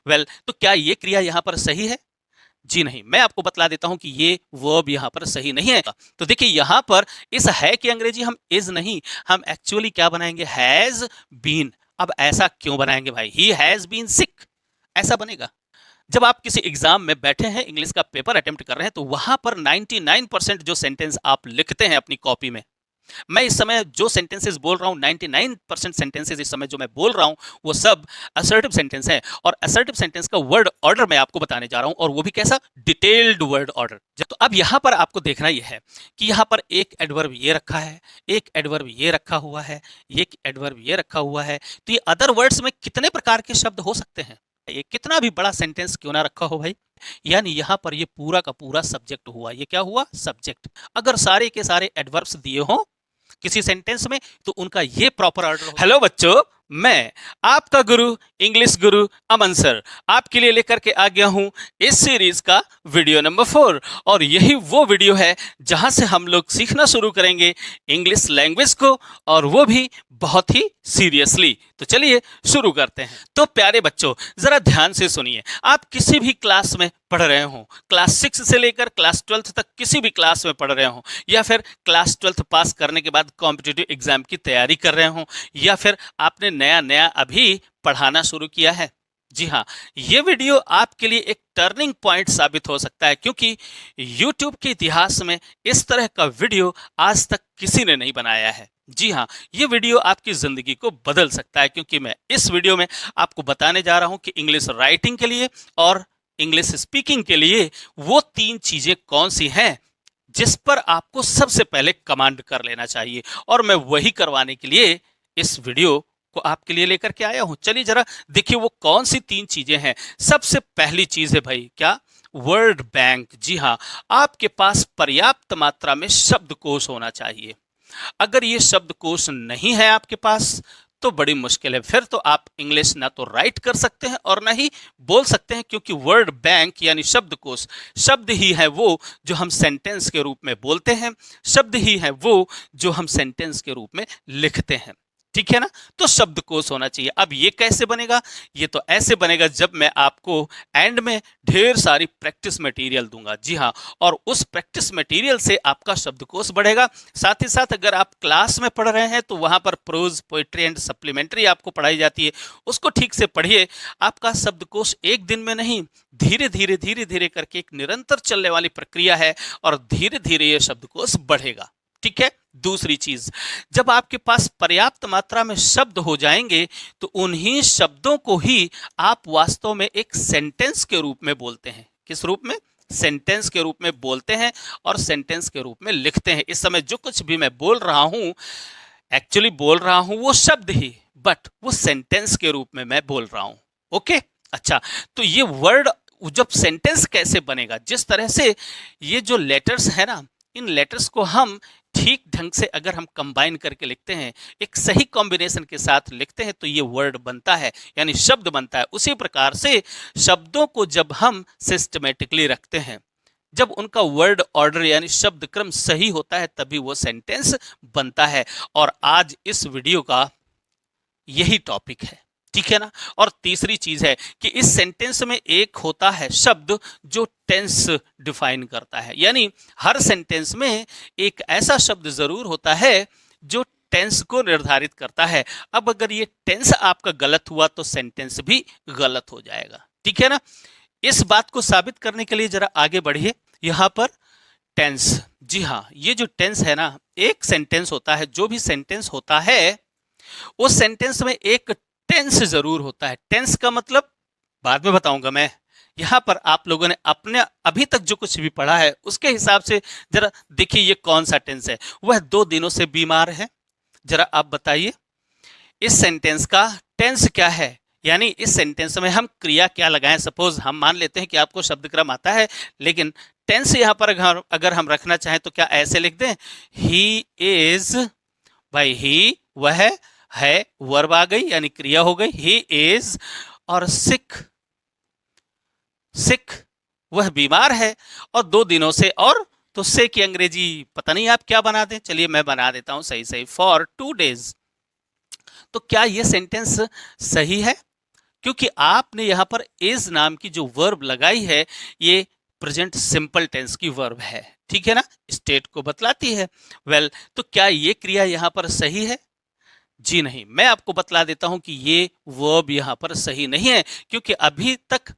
Well तो क्या ये क्रिया यहाँ पर सही है? जी नहीं, मैं आपको बतला देता हूं कि ये वर्ब यहाँ पर सही नहीं है। तो देखिए यहाँ पर इस है की अंग्रेजी हम इज नहीं, हम एक्चुअली क्या बनाएंगे, हैज बीन। अब ऐसा क्यों बनाएंगे भाई, ही हैज बीन सिक, ऐसा बनेगा? जब आप किसी एग्जाम में बैठे हैं, इंग्लिश का पेपर अटेम्प्ट कर रहे हैं, तो वहां पर 99% जो सेंटेंस आप लिखते हैं अपनी कॉपी में, मैं इस समय जो सेंटेंसेस बोल रहा हूं, 99% सेंटेंसेस इस समय जो मैं बोल रहा हूं, वो सब असर्टिव सेंटेंस है। और असर्टिव सेंटेंस का वर्ड ऑर्डर मैं आपको बताने जा रहा हूं, और वो भी कैसा, डिटेल्ड वर्ड ऑर्डर। तो अब यहां पर आपको देखना यह है कि यहां पर एक एडवर्ब ये रखा है, एक एडवर्ब ये रखा हुआ है, एक एडवर्ब ये रखा हुआ है। तो ये अदर वर्ड्स में कितने प्रकार के शब्द हो सकते हैं? ये कितना भी बड़ा सेंटेंस क्यों ना रखा हो भाई, यानी यहां पर ये पूरा का पूरा सब्जेक्ट हुआ। ये क्या हुआ, सब्जेक्ट। अगर सारे के सारे एडवर्ब्स दिए हों किसी सेंटेंस में, तो उनका ये प्रॉपर ऑर्डर हो। हेलो बच्चों, मैं आपका गुरु, इंग्लिश गुरु अमन सर, आपके लिए लेकर के आ गया हूं इस सीरीज का वीडियो नंबर 4। और यही वो वीडियो है जहां से हम लोग सीखना शुरू करेंगे इंग्लिश लैंग्वेज को, और वो भी बहुत ही सीरियसली। तो चलिए शुरू करते हैं। तो प्यारे बच्चों, जरा ध्यान से सुनिए। आप किसी भी क्लास में पढ़ रहे हो, क्लास 6 से लेकर क्लास 12 तक किसी भी क्लास में पढ़ रहे हो, या फिर क्लास 12 पास करने के बाद कॉम्पिटिटिव एग्जाम की तैयारी कर रहे हो, या फिर आपने नया नया अभी पढ़ाना शुरू किया है, जी हाँ, ये वीडियो आपके लिए एक टर्निंग पॉइंट साबित हो सकता है, क्योंकि YouTube के इतिहास में इस तरह का वीडियो आज तक किसी ने नहीं बनाया है। जी हाँ, ये वीडियो आपकी जिंदगी को बदल सकता है, क्योंकि मैं इस वीडियो में आपको बताने जा रहा हूं कि इंग्लिश राइटिंग के लिए और इंग्लिश स्पीकिंग के लिए वो 3 चीजें कौन सी हैं जिस पर आपको सबसे पहले कमांड कर लेना चाहिए। और मैं वही करवाने के लिए इस वीडियो को आपके लिए लेकर के आया हूं। चलिए जरा देखिए वो कौन सी 3 चीजें हैं। सबसे पहली चीज है भाई क्या, वर्ड बैंक। जी हाँ, आपके पास पर्याप्त मात्रा में शब्दकोश होना चाहिए। अगर ये शब्दकोश नहीं है आपके पास तो बड़ी मुश्किल है, फिर तो आप इंग्लिश ना तो राइट कर सकते हैं और ना ही बोल सकते हैं, क्योंकि वर्ड बैंक यानी शब्दकोश, शब्द ही है वो जो हम सेंटेंस के रूप में बोलते हैं, शब्द ही है वो जो हम सेंटेंस के रूप में लिखते हैं, ठीक है ना। तो शब्दकोश होना चाहिए। अब ये कैसे बनेगा, ये तो ऐसे बनेगा जब मैं आपको एंड में ढेर सारी प्रैक्टिस मटेरियल दूंगा। जी हाँ, और उस प्रैक्टिस मटेरियल से आपका शब्दकोश बढ़ेगा। साथ ही साथ अगर आप क्लास में पढ़ रहे हैं तो वहां पर प्रोज, पोइट्री एंड सप्लीमेंट्री आपको पढ़ाई जाती है, उसको ठीक से पढ़िए। आपका शब्दकोश एक दिन में नहीं, धीरे धीरे धीरे धीरे करके एक निरंतर चलने वाली प्रक्रिया है, और धीरे धीरे यह शब्दकोश बढ़ेगा, ठीक है। दूसरी चीज, जब आपके पास पर्याप्त मात्रा में शब्द हो जाएंगे तो उन्हीं शब्दों को ही आप वास्तव में एक सेंटेंस के रूप में बोलते हैं। किस रूप में, सेंटेंस के रूप में बोलते हैं और सेंटेंस के रूप में लिखते हैं। इस समय जो कुछ भी मैं बोल रहा हूं, एक्चुअली बोल रहा हूं वो शब्द ही, बट वो सेंटेंस के रूप में मैं बोल रहा हूं। ओके, अच्छा, तो ये वर्ड जब सेंटेंस कैसे बनेगा, जिस तरह से ये जो लेटर्स है ना, इन लेटर्स को हम ठीक ढंग से अगर हम कंबाइन करके लिखते हैं, एक सही कॉम्बिनेशन के साथ लिखते हैं, तो ये वर्ड बनता है, यानी शब्द बनता है। उसी प्रकार से शब्दों को जब हम सिस्टमेटिकली रखते हैं, जब उनका वर्ड ऑर्डर यानी शब्द क्रम सही होता है, तभी वो सेंटेंस बनता है। और आज इस वीडियो का यही टॉपिक है, ठीक है ना। और तीसरी चीज है कि इस सेंटेंस में एक होता है शब्द जो टेंस डिफाइन करता है, यानी हर सेंटेंस में एक ऐसा शब्द जरूर होता है जो टेंस को निर्धारित करता है। अब अगर ये टेंस आपका गलत हुआ तो सेंटेंस भी गलत हो जाएगा, ठीक है ना। इस बात को साबित करने के लिए जरा आगे बढ़िए। यहां पर टेंस, जी हाँ, ये जो टेंस है ना, एक सेंटेंस होता है, जो भी सेंटेंस होता है उस सेंटेंस में एक टेंस जरूर होता है। टेंस का मतलब बाद में बताऊंगा मैं। यहां पर आप लोगों ने अपने अभी तक जो कुछ भी पढ़ा है उसके हिसाब से जरा देखिए ये कौन सा टेंस है। वह 2 दिनों से बीमार है, जरा आप बताइए इस सेंटेंस का टेंस क्या है, यानी इस सेंटेंस में हम क्रिया क्या लगाएं। सपोज हम मान लेते हैं कि आपको शब्द क्रम आता है, लेकिन टेंस यहां पर अगर हम रखना चाहें तो क्या ऐसे लिख दें, ही इज, भाई ही वह है, वर्ब आ गई यानी क्रिया हो गई, ही इज, और सिक, सिक वह बीमार है, और 2 दिनों से, और तो से की अंग्रेजी पता नहीं आप क्या बना दें, चलिए मैं बना देता हूं सही, फॉर 2 days। तो क्या यह सेंटेंस सही है? क्योंकि आपने यहाँ पर इज नाम की जो वर्ब लगाई है ये प्रेजेंट सिंपल टेंस की वर्ब है, ठीक है ना, स्टेट को बतलाती है। तो क्या ये क्रिया यहाँ पर सही है? जी नहीं। मैं आपको बतला देता हूं कि ये वर्ब यहाँ पर सही नहीं है, क्योंकि अभी तक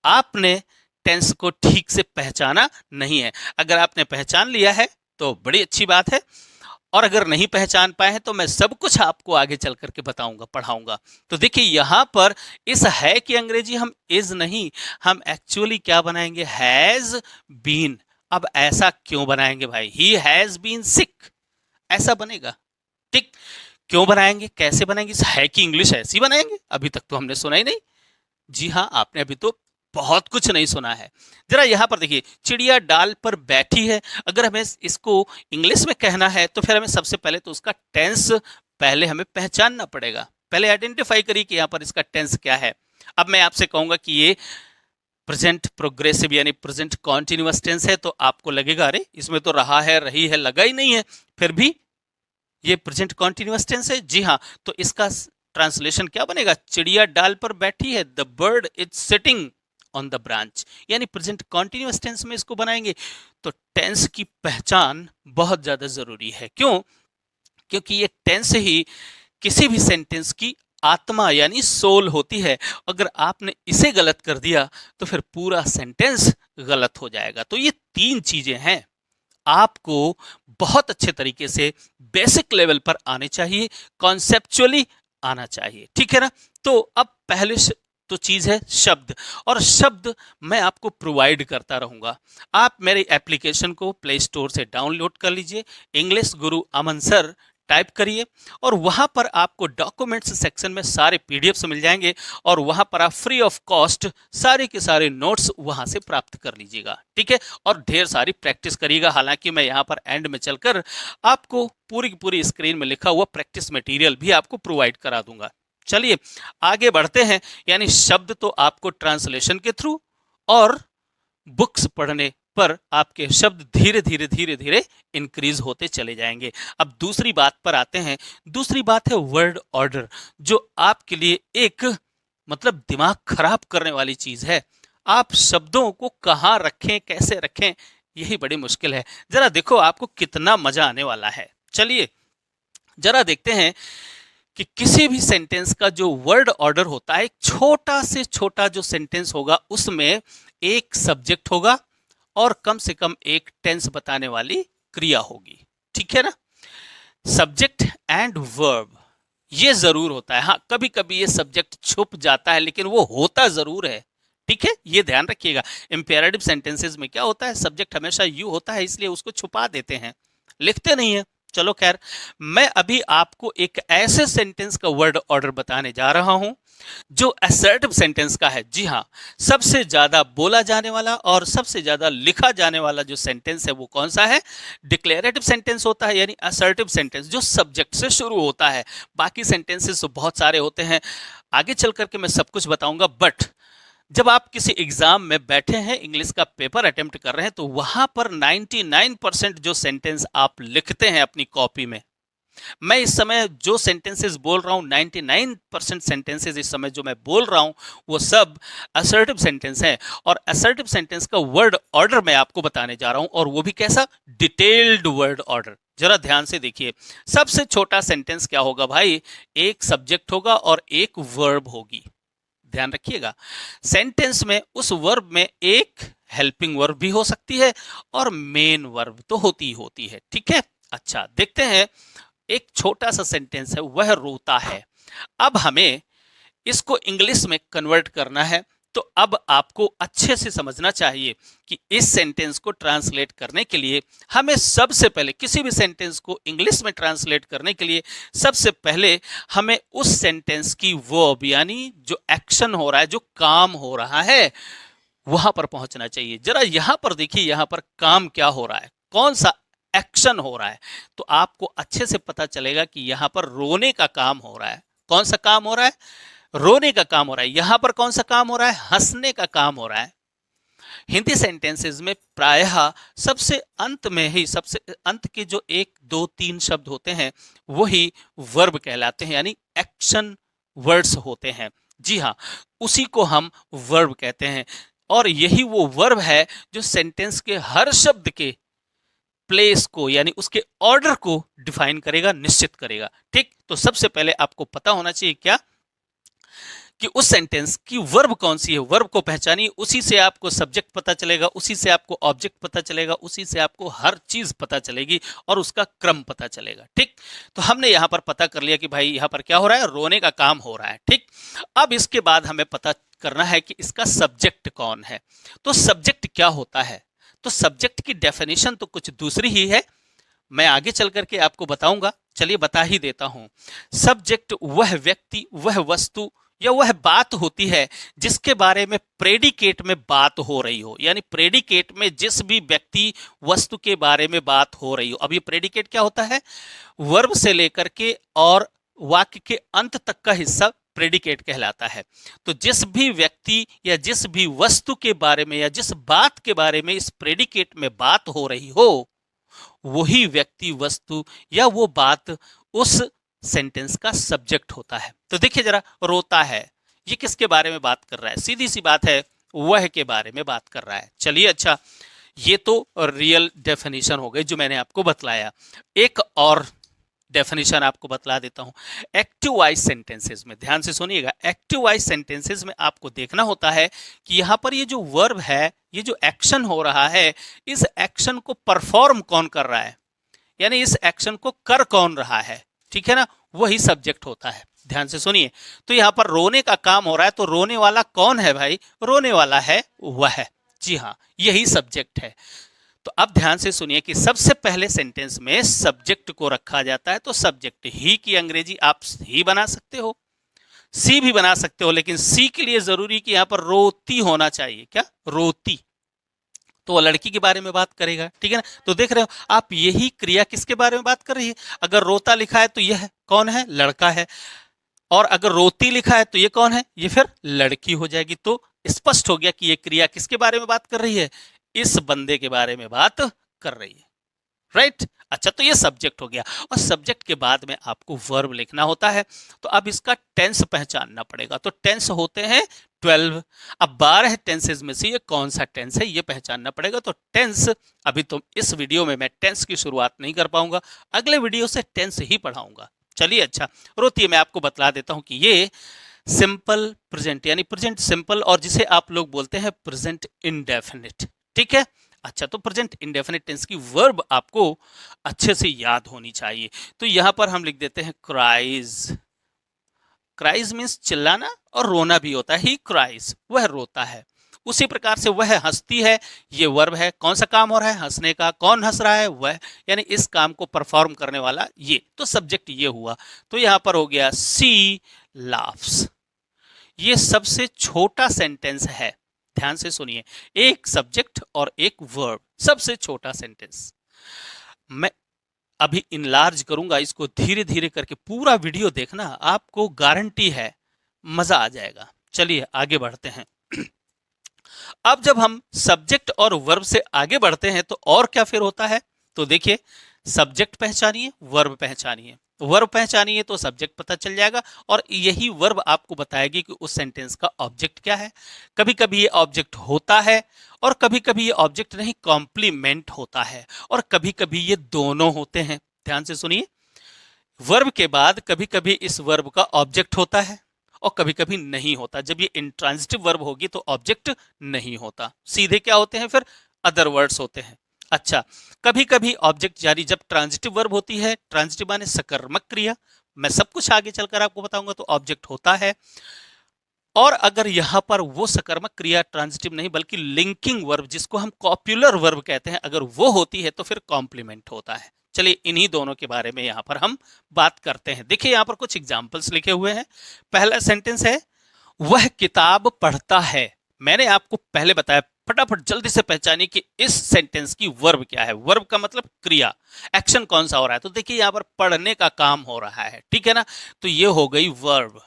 आपने टेंस को ठीक से पहचाना नहीं है। अगर आपने पहचान लिया है तो बड़ी अच्छी बात है, और अगर नहीं पहचान पाए हैं तो मैं सब कुछ आपको आगे चल करके बताऊंगा, पढ़ाऊंगा। तो देखिए यहां पर इस है की अंग्रेजी हम इज नहीं, हम एक्चुअली क्या बनाएंगे, हैज बीन। अब ऐसा क्यों बनाएंगे भाई, ही हैज बीन सिक, ऐसा बनेगा, ठीक? क्यों बनाएंगे, कैसे बनाएंगे, इस है की इंग्लिश ऐसी बनाएंगे? अभी तक तो हमने सुना ही नहीं। जी हाँ, आपने अभी तो बहुत कुछ नहीं सुना है। जरा यहाँ पर देखिए, चिड़िया डाल पर बैठी है। अगर हमें इसको इंग्लिश में कहना है तो फिर हमें सबसे पहले तो उसका टेंस पहले हमें पहचानना पड़ेगा। पहले आइडेंटिफाई करिए कि यहाँ पर इसका टेंस क्या है। अब मैं आपसे कहूंगा कि ये प्रेजेंट प्रोग्रेसिव यानी प्रेजेंट कॉन्टिन्यूअस टेंस है, तो आपको लगेगा अरे इसमें तो रहा है, रही है, लगा ही नहीं है, फिर भी ये प्रेजेंट कॉन्टिन्यूअस टेंस है। जी हाँ, तो इसका ट्रांसलेशन क्या बनेगा, चिड़िया डाल पर बैठी है, the bird is sitting on the branch, यानी प्रेजेंट कॉन्टिन्यूअस टेंस में इसको बनाएंगे। तो टेंस की पहचान बहुत ज्यादा जरूरी है। क्यों? क्योंकि ये टेंस ही किसी भी सेंटेंस की आत्मा यानी सोल होती है। अगर आपने इसे गलत कर दिया तो फिर पूरा सेंटेंस गलत हो जाएगा। तो ये तीन चीजें हैं, आपको बहुत अच्छे तरीके से बेसिक लेवल पर आने चाहिए, कॉन्सेप्चुअली आना चाहिए, ठीक है ना। तो अब पहले तो चीज है शब्द, और शब्द मैं आपको प्रोवाइड करता रहूंगा। आप मेरे एप्लीकेशन को प्ले स्टोर से डाउनलोड कर लीजिए, इंग्लिश गुरु अमन सर टाइप करिए, और वहां पर आपको डॉक्यूमेंट्स सेक्शन में सारे पीडीएफ्स मिल जाएंगे, और वहां पर आप फ्री ऑफ कॉस्ट सारे के सारे नोट्स वहां से प्राप्त कर लीजिएगा, ठीक है। और ढेर सारी प्रैक्टिस करिएगा। हालांकि मैं यहाँ पर एंड में चलकर आपको पूरी की पूरी स्क्रीन में लिखा हुआ प्रैक्टिस मटेरियल भी आपको प्रोवाइड करा दूंगा। चलिए आगे बढ़ते हैं। यानी शब्द तो आपको ट्रांसलेशन के थ्रू और बुक्स पढ़ने पर आपके शब्द धीरे धीरे धीरे धीरे इंक्रीज होते चले जाएंगे। अब दूसरी बात पर आते हैं। दूसरी बात है वर्ड ऑर्डर, जो आपके लिए एक मतलब दिमाग खराब करने वाली चीज है। आप शब्दों को कहाँ रखें, कैसे रखें, यही बड़ी मुश्किल है। जरा देखो आपको कितना मजा आने वाला है। चलिए जरा देखते हैं कि किसी भी सेंटेंस का जो वर्ड ऑर्डर होता है, एक छोटा से छोटा जो सेंटेंस होगा उसमें एक सब्जेक्ट होगा और कम से कम एक टेंस बताने वाली क्रिया होगी, ठीक है ना। सब्जेक्ट एंड वर्ब ये जरूर होता है। हाँ, कभी कभी ये सब्जेक्ट छुप जाता है, लेकिन वो होता जरूर है, ठीक है, ये ध्यान रखिएगा। इंपेरेटिव सेंटेंसेस में क्या होता है, सब्जेक्ट हमेशा यू होता है, इसलिए उसको छुपा देते हैं, लिखते नहीं है। चलो खैर, मैं अभी आपको एक ऐसे सेंटेंस का वर्ड ऑर्डर बताने जा रहा हूं जो असर्टिव सेंटेंस का है। जी हां, सबसे ज्यादा बोला जाने वाला और सबसे ज्यादा लिखा जाने वाला जो सेंटेंस है वो कौन सा है, डिक्लेरेटिव सेंटेंस होता है, यानी असर्टिव सेंटेंस जो सब्जेक्ट से शुरू होता है। बाकी सेंटेंसेस तो बहुत सारे होते हैं, आगे चल करके मैं सब कुछ बताऊंगा। बट जब आप किसी एग्जाम में बैठे हैं, इंग्लिश का पेपर अटेम्प्ट कर रहे हैं, तो वहां पर 99% जो सेंटेंस आप लिखते हैं अपनी कॉपी में, मैं इस समय जो सेंटेंसेस बोल रहा हूं 99% सेंटेंसेस इस समय जो मैं बोल रहा हूं वो सब असर्टिव सेंटेंस हैं। और असर्टिव सेंटेंस का वर्ड ऑर्डर मैं आपको बताने जा रहा हूं, और वो भी कैसा, डिटेल्ड वर्ड ऑर्डर। जरा ध्यान से देखिए, सबसे छोटा सेंटेंस क्या होगा भाई, एक सब्जेक्ट होगा और एक वर्ब होगी। ध्यान रखिएगा, सेंटेंस में उस वर्ब में एक हेल्पिंग वर्ब भी हो सकती है और मेन वर्ब तो होती ही होती है, ठीक है। अच्छा देखते हैं, एक छोटा सा सेंटेंस है, वह रोता है। अब हमें इसको इंग्लिश में कन्वर्ट करना है, तो अब आपको अच्छे से समझना चाहिए कि इस सेंटेंस को ट्रांसलेट करने के लिए हमें सबसे पहले, किसी भी सेंटेंस को इंग्लिश में ट्रांसलेट करने के लिए सबसे पहले हमें उस सेंटेंस की वर्ब यानी जो एक्शन हो रहा है, जो काम हो रहा है, वहां पर पहुंचना चाहिए। जरा यहां पर देखिए, यहां पर काम क्या हो रहा है, कौन सा एक्शन हो रहा है, तो आपको अच्छे से पता चलेगा कि यहां पर रोने का काम हो रहा है। कौन सा काम हो रहा है, रोने का काम हो रहा है। यहां पर कौन सा काम हो रहा है, हंसने का काम हो रहा है। हिंदी सेंटेंसेस में प्रायः सबसे अंत में ही, सबसे अंत के जो 1 2 3 शब्द होते हैं वही वर्ब कहलाते हैं, यानी एक्शन वर्ड्स होते हैं। जी हाँ, उसी को हम वर्ब कहते हैं और यही वो वर्ब है जो सेंटेंस के हर शब्द के प्लेस को यानी उसके ऑर्डर को डिफाइन करेगा, निश्चित करेगा। ठीक, तो सबसे पहले आपको पता होना चाहिए क्या कि उस सेंटेंस की वर्ब कौन सी है, वर्ब को पहचानिए, उसी से आपको सब्जेक्ट पता चलेगा, उसी से आपको ऑब्जेक्ट पता चलेगा, उसी से आपको हर चीज पता चलेगी और उसका क्रम पता चलेगा। ठीक, तो हमने यहां पर पता कर लिया कि भाई यहां पर क्या हो रहा है, रोने का काम हो रहा है। ठीक, अब इसके बाद हमें पता करना है कि इसका सब्जेक्ट कौन है। तो सब्जेक्ट क्या होता है, तो सब्जेक्ट की डेफिनेशन तो कुछ दूसरी ही है, मैं आगे चल करके आपको बताऊंगा। चलिए बता ही देता हूं। सब्जेक्ट वह व्यक्ति, वह वस्तु या वह बात होती है जिसके बारे में प्रेडिकेट में बात हो रही हो, यानी प्रेडिकेट में जिस भी व्यक्ति वस्तु के बारे में बात हो रही हो। अब ये प्रेडिकेट क्या होता है, वर्ब से लेकर के और वाक्य के अंत तक का हिस्सा प्रेडिकेट कहलाता है। तो जिस भी व्यक्ति या जिस भी वस्तु के बारे में या जिस बात के बारे में इस प्रेडिकेट में बात हो रही हो, वही व्यक्ति, वस्तु या वो बात उस सेंटेंस का सब्जेक्ट होता है। तो देखिए जरा, रोता है, ये किसके बारे में बात कर रहा है, सीधी सी बात है, वह के बारे में बात कर रहा है। चलिए अच्छा, ये तो रियल डेफिनेशन हो गई जो मैंने आपको बतलाया। एक और डेफिनेशन आपको बतला देता हूं। एक्टिव वॉइस सेंटेंसेस में ध्यान से सुनिएगा, एक्टिव वॉइस सेंटेंसेस में आपको देखना होता है कि यहां पर ये जो वर्ब है, ये जो एक्शन हो रहा है, इस एक्शन को परफॉर्म कौन कर रहा है, यानी इस एक्शन को कर कौन रहा है, ठीक है ना, वही सब्जेक्ट होता है। ध्यान से सुनिए, तो यहां पर रोने का काम हो रहा है, तो रोने वाला कौन है भाई, रोने वाला है वह, जी हाँ, यही सब्जेक्ट है। तो अब ध्यान से सुनिए कि सबसे पहले सेंटेंस में सब्जेक्ट को रखा जाता है। तो सब्जेक्ट ही की अंग्रेजी आप ही बना सकते हो, सी भी बना सकते हो, लेकिन सी के लिए जरूरी कि यहां पर रोती होना चाहिए। क्या, रोती, तो वो लड़की के बारे में बात करेगा, ठीक है ना। तो देख रहे हो आप, यही क्रिया किसके बारे में बात कर रही है, अगर रोता लिखा है तो यह कौन है, लड़का है, और अगर रोती लिखा है तो ये कौन है, ये फिर लड़की हो जाएगी। तो स्पष्ट हो गया कि ये क्रिया किसके बारे में बात कर रही है, इस बंदे के बारे में बात कर रही है, राइट। अच्छा, तो ये सब्जेक्ट हो गया और सब्जेक्ट के बाद में आपको वर्ब लिखना होता है। तो अब इसका टेंस पहचानना पड़ेगा। तो टेंस होते हैं 12। अब 12 टेंसेज में से ये कौन सा टेंस है, ये पहचानना पड़ेगा। तो टेंस, अभी तो इस वीडियो में मैं टेंस की शुरुआत नहीं कर पाऊंगा, अगले वीडियो से टेंस ही पढ़ाऊंगा। चलिए अच्छा, रोती, मैं आपको बतला देता हूं कि ये सिंपल प्रेजेंट यानी प्रेजेंट सिंपल, और जिसे आप लोग बोलते हैं प्रेजेंट इंडेफिनिट, ठीक है। अच्छा, तो प्रेजेंट इंडेफिनिट टेंस की वर्ब आपको अच्छे से याद होनी चाहिए। तो यहां पर हम लिख देते हैं क्राइज। क्राइज मीन्स चिल्लाना, और रोना भी होता है, ही क्राइज, वह रोता है। उसी प्रकार से वह हंसती है, ये वर्ब है, कौन सा काम हो रहा है, हंसने का, कौन हंस रहा है, वह, यानी इस काम को परफॉर्म करने वाला ये, तो सब्जेक्ट ये हुआ। तो यहां पर हो गया सी लाफ्स। ये सबसे छोटा सेंटेंस है, ध्यान से सुनिए, एक सब्जेक्ट और एक वर्ब, सबसे छोटा सेंटेंस। मैं अभी इनलार्ज करूंगा इसको, धीरे धीरे करके पूरा वीडियो देखना, आपको गारंटी है मजा आ जाएगा। चलिए आगे बढ़ते हैं। अब जब हम सब्जेक्ट और वर्ब से आगे बढ़ते हैं तो और क्या फिर होता है, तो देखिए, सब्जेक्ट पहचानिए, वर्ब पहचानिए, वर्ब पहचानिए तो सब्जेक्ट पता चल जाएगा, और यही वर्ब आपको बताएगी कि उस सेंटेंस का ऑब्जेक्ट क्या है। कभी कभी ये ऑब्जेक्ट होता है और कभी कभी ये ऑब्जेक्ट नहीं, कॉम्प्लीमेंट होता है, और कभी कभी ये दोनों होते हैं। ध्यान से सुनिए, वर्ब के बाद कभी कभी इस वर्ब का ऑब्जेक्ट होता है और कभी कभी नहीं होता। जब ये इंट्रांजिटिव वर्ब होगी तो ऑब्जेक्ट नहीं होता, सीधे क्या होते हैं फिर, अदर वर्ड्स होते हैं। अच्छा, कभी कभी ऑब्जेक्ट जारी जब ट्रांजिटिव वर्ब होती है, ट्रांजिटिव माने सकर्मक क्रिया, मैं सब कुछ आगे चलकर आपको बताऊंगा, तो ऑब्जेक्ट होता है। और अगर यहां पर वो सकर्मक क्रिया ट्रांजिटिव नहीं बल्कि लिंकिंग वर्ब, जिसको हम कॉप्युलर वर्ब कहते हैं, अगर वो होती है तो फिर कॉम्प्लीमेंट होता है। चलिए इन्हीं दोनों के बारे में यहां पर हम बात करते हैं। देखिए यहां पर कुछ एग्जाम्पल्स लिखे हुए हैं। पहला सेंटेंस है, वह किताब पढ़ता है। मैंने आपको पहले बताया, फटाफट जल्दी से पहचानिए कि इस सेंटेंस की वर्ब क्या है। वर्ब का मतलब क्रिया, एक्शन कौन सा हो रहा है। तो देखिए यहां पर पढ़ने का काम हो रहा है, ठीक है ना, तो ये हो गई वर्ब।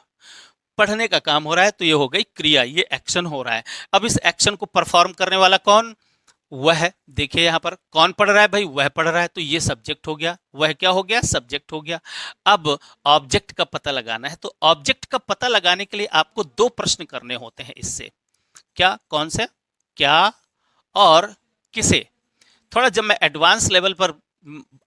पढ़ने का काम हो रहा है तो ये हो गई क्रिया, ये एक्शन हो रहा है। अब इस एक्शन को परफॉर्म करने वाला कौन, वह, देखिए यहां पर कौन पढ़ रहा है भाई, वह पढ़ रहा है, तो ये सब्जेक्ट हो गया, वह क्या हो गया, सब्जेक्ट हो गया। अब ऑब्जेक्ट का पता लगाना है, तो ऑब्जेक्ट का पता लगाने के लिए आपको दो प्रश्न करने होते हैं इससे। क्या, कौन से, क्या और किसे। थोड़ा जब मैं एडवांस लेवल पर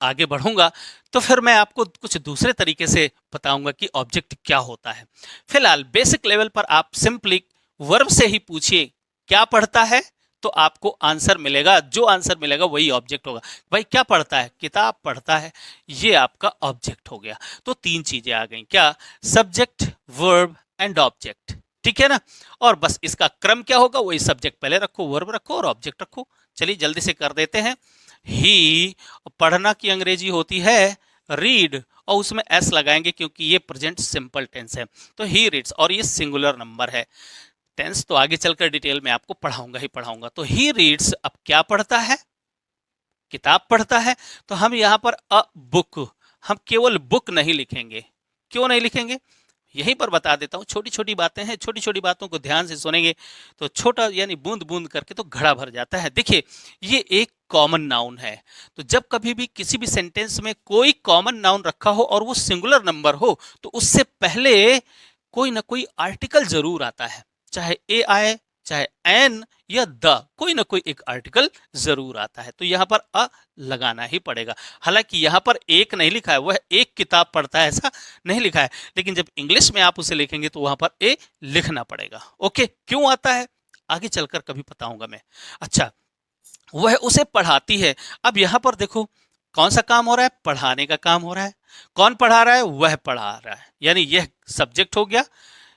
आगे बढ़ूंगा तो फिर मैं आपको कुछ दूसरे तरीके से बताऊंगा कि ऑब्जेक्ट क्या होता है। फिलहाल बेसिक लेवल पर आप सिंपली वर्ब से ही पूछिए क्या पढ़ता है, तो आपको आंसर मिलेगा, जो आंसर मिलेगा वही ऑब्जेक्ट होगा। भाई क्या पढ़ता है, किताब पढ़ता है, ये आपका ऑब्जेक्ट हो गया। तो तीन चीजें आ गई, क्या, सब्जेक्ट, वर्ब एंड ऑब्जेक्ट, ठीक है ना। और बस इसका क्रम क्या होगा, वही सब्जेक्ट पहले रखो, वर्ब रखो और ऑब्जेक्ट रखो। चलिए जल्दी से कर देते हैं। ही, पढ़ना की अंग्रेजी होती है रीड, और उसमें एस लगाएंगे क्योंकि ये प्रेजेंट सिंपल टेंस है, तो ही रीड्स, और ये सिंगुलर नंबर है। टेंस तो आगे चलकर डिटेल में आपको पढ़ाऊंगा ही पढ़ाऊंगा। तो ही रीड्स, अब क्या पढ़ता है, किताब पढ़ता है, तो हम यहाँ पर अ बुक, हम केवल बुक नहीं लिखेंगे। क्यों नहीं लिखेंगे, यहीं पर बता देता हूँ। छोटी छोटी बातें हैं, छोटी छोटी बातों को ध्यान से सुनेंगे तो छोटा यानी बूंद बूंद करके तो घड़ा भर जाता है। देखिए ये एक कॉमन नाउन है, तो जब कभी भी किसी भी सेंटेंस में कोई कॉमन नाउन रखा हो और वो सिंगुलर नंबर हो, तो उससे पहले कोई ना कोई आर्टिकल जरूर आता है, चाहे ए आए, चाहे एन या द, कोई ना कोई एक आर्टिकल जरूर आता है। तो यहाँ पर अ लगाना ही पड़ेगा। हालांकि यहाँ पर एक नहीं लिखा है, वह एक किताब पढ़ता है ऐसा नहीं लिखा है, लेकिन जब इंग्लिश में आप उसे लिखेंगे तो वहां पर ए लिखना पड़ेगा। ओके, क्यों आता है आगे चलकर कभी बताऊंगा मैं। अच्छा, वह उसे पढ़ाती है। अब यहाँ पर देखो कौन सा काम हो रहा है, पढ़ाने का काम हो रहा है। कौन पढ़ा रहा है, वह पढ़ा रहा है, यानी यह सब्जेक्ट हो गया,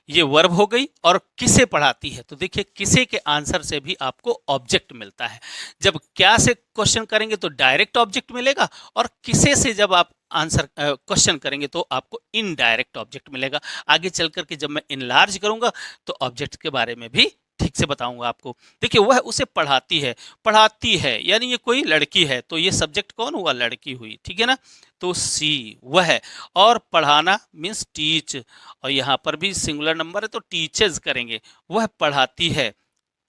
ये वर्ब हो गई, और किसे पढ़ाती है, तो देखिए किसे के आंसर से भी आपको ऑब्जेक्ट मिलता है। जब क्या से क्वेश्चन करेंगे तो डायरेक्ट ऑब्जेक्ट मिलेगा, और किसे से जब आप आंसर क्वेश्चन करेंगे तो आपको इनडायरेक्ट ऑब्जेक्ट मिलेगा। आगे चल करके जब मैं इनलार्ज करूंगा तो ऑब्जेक्ट के बारे में भी ठीक से बताऊंगा आपको। देखिए वह उसे पढ़ाती है, पढ़ाती है यानी ये कोई लड़की है, तो ये सब्जेक्ट कौन हुआ, लड़की हुई, ठीक है ना। तो सी वह है, और पढ़ाना मीन्स टीच, और यहाँ पर भी सिंगुलर नंबर है तो टीचर्स करेंगे। वह पढ़ाती है,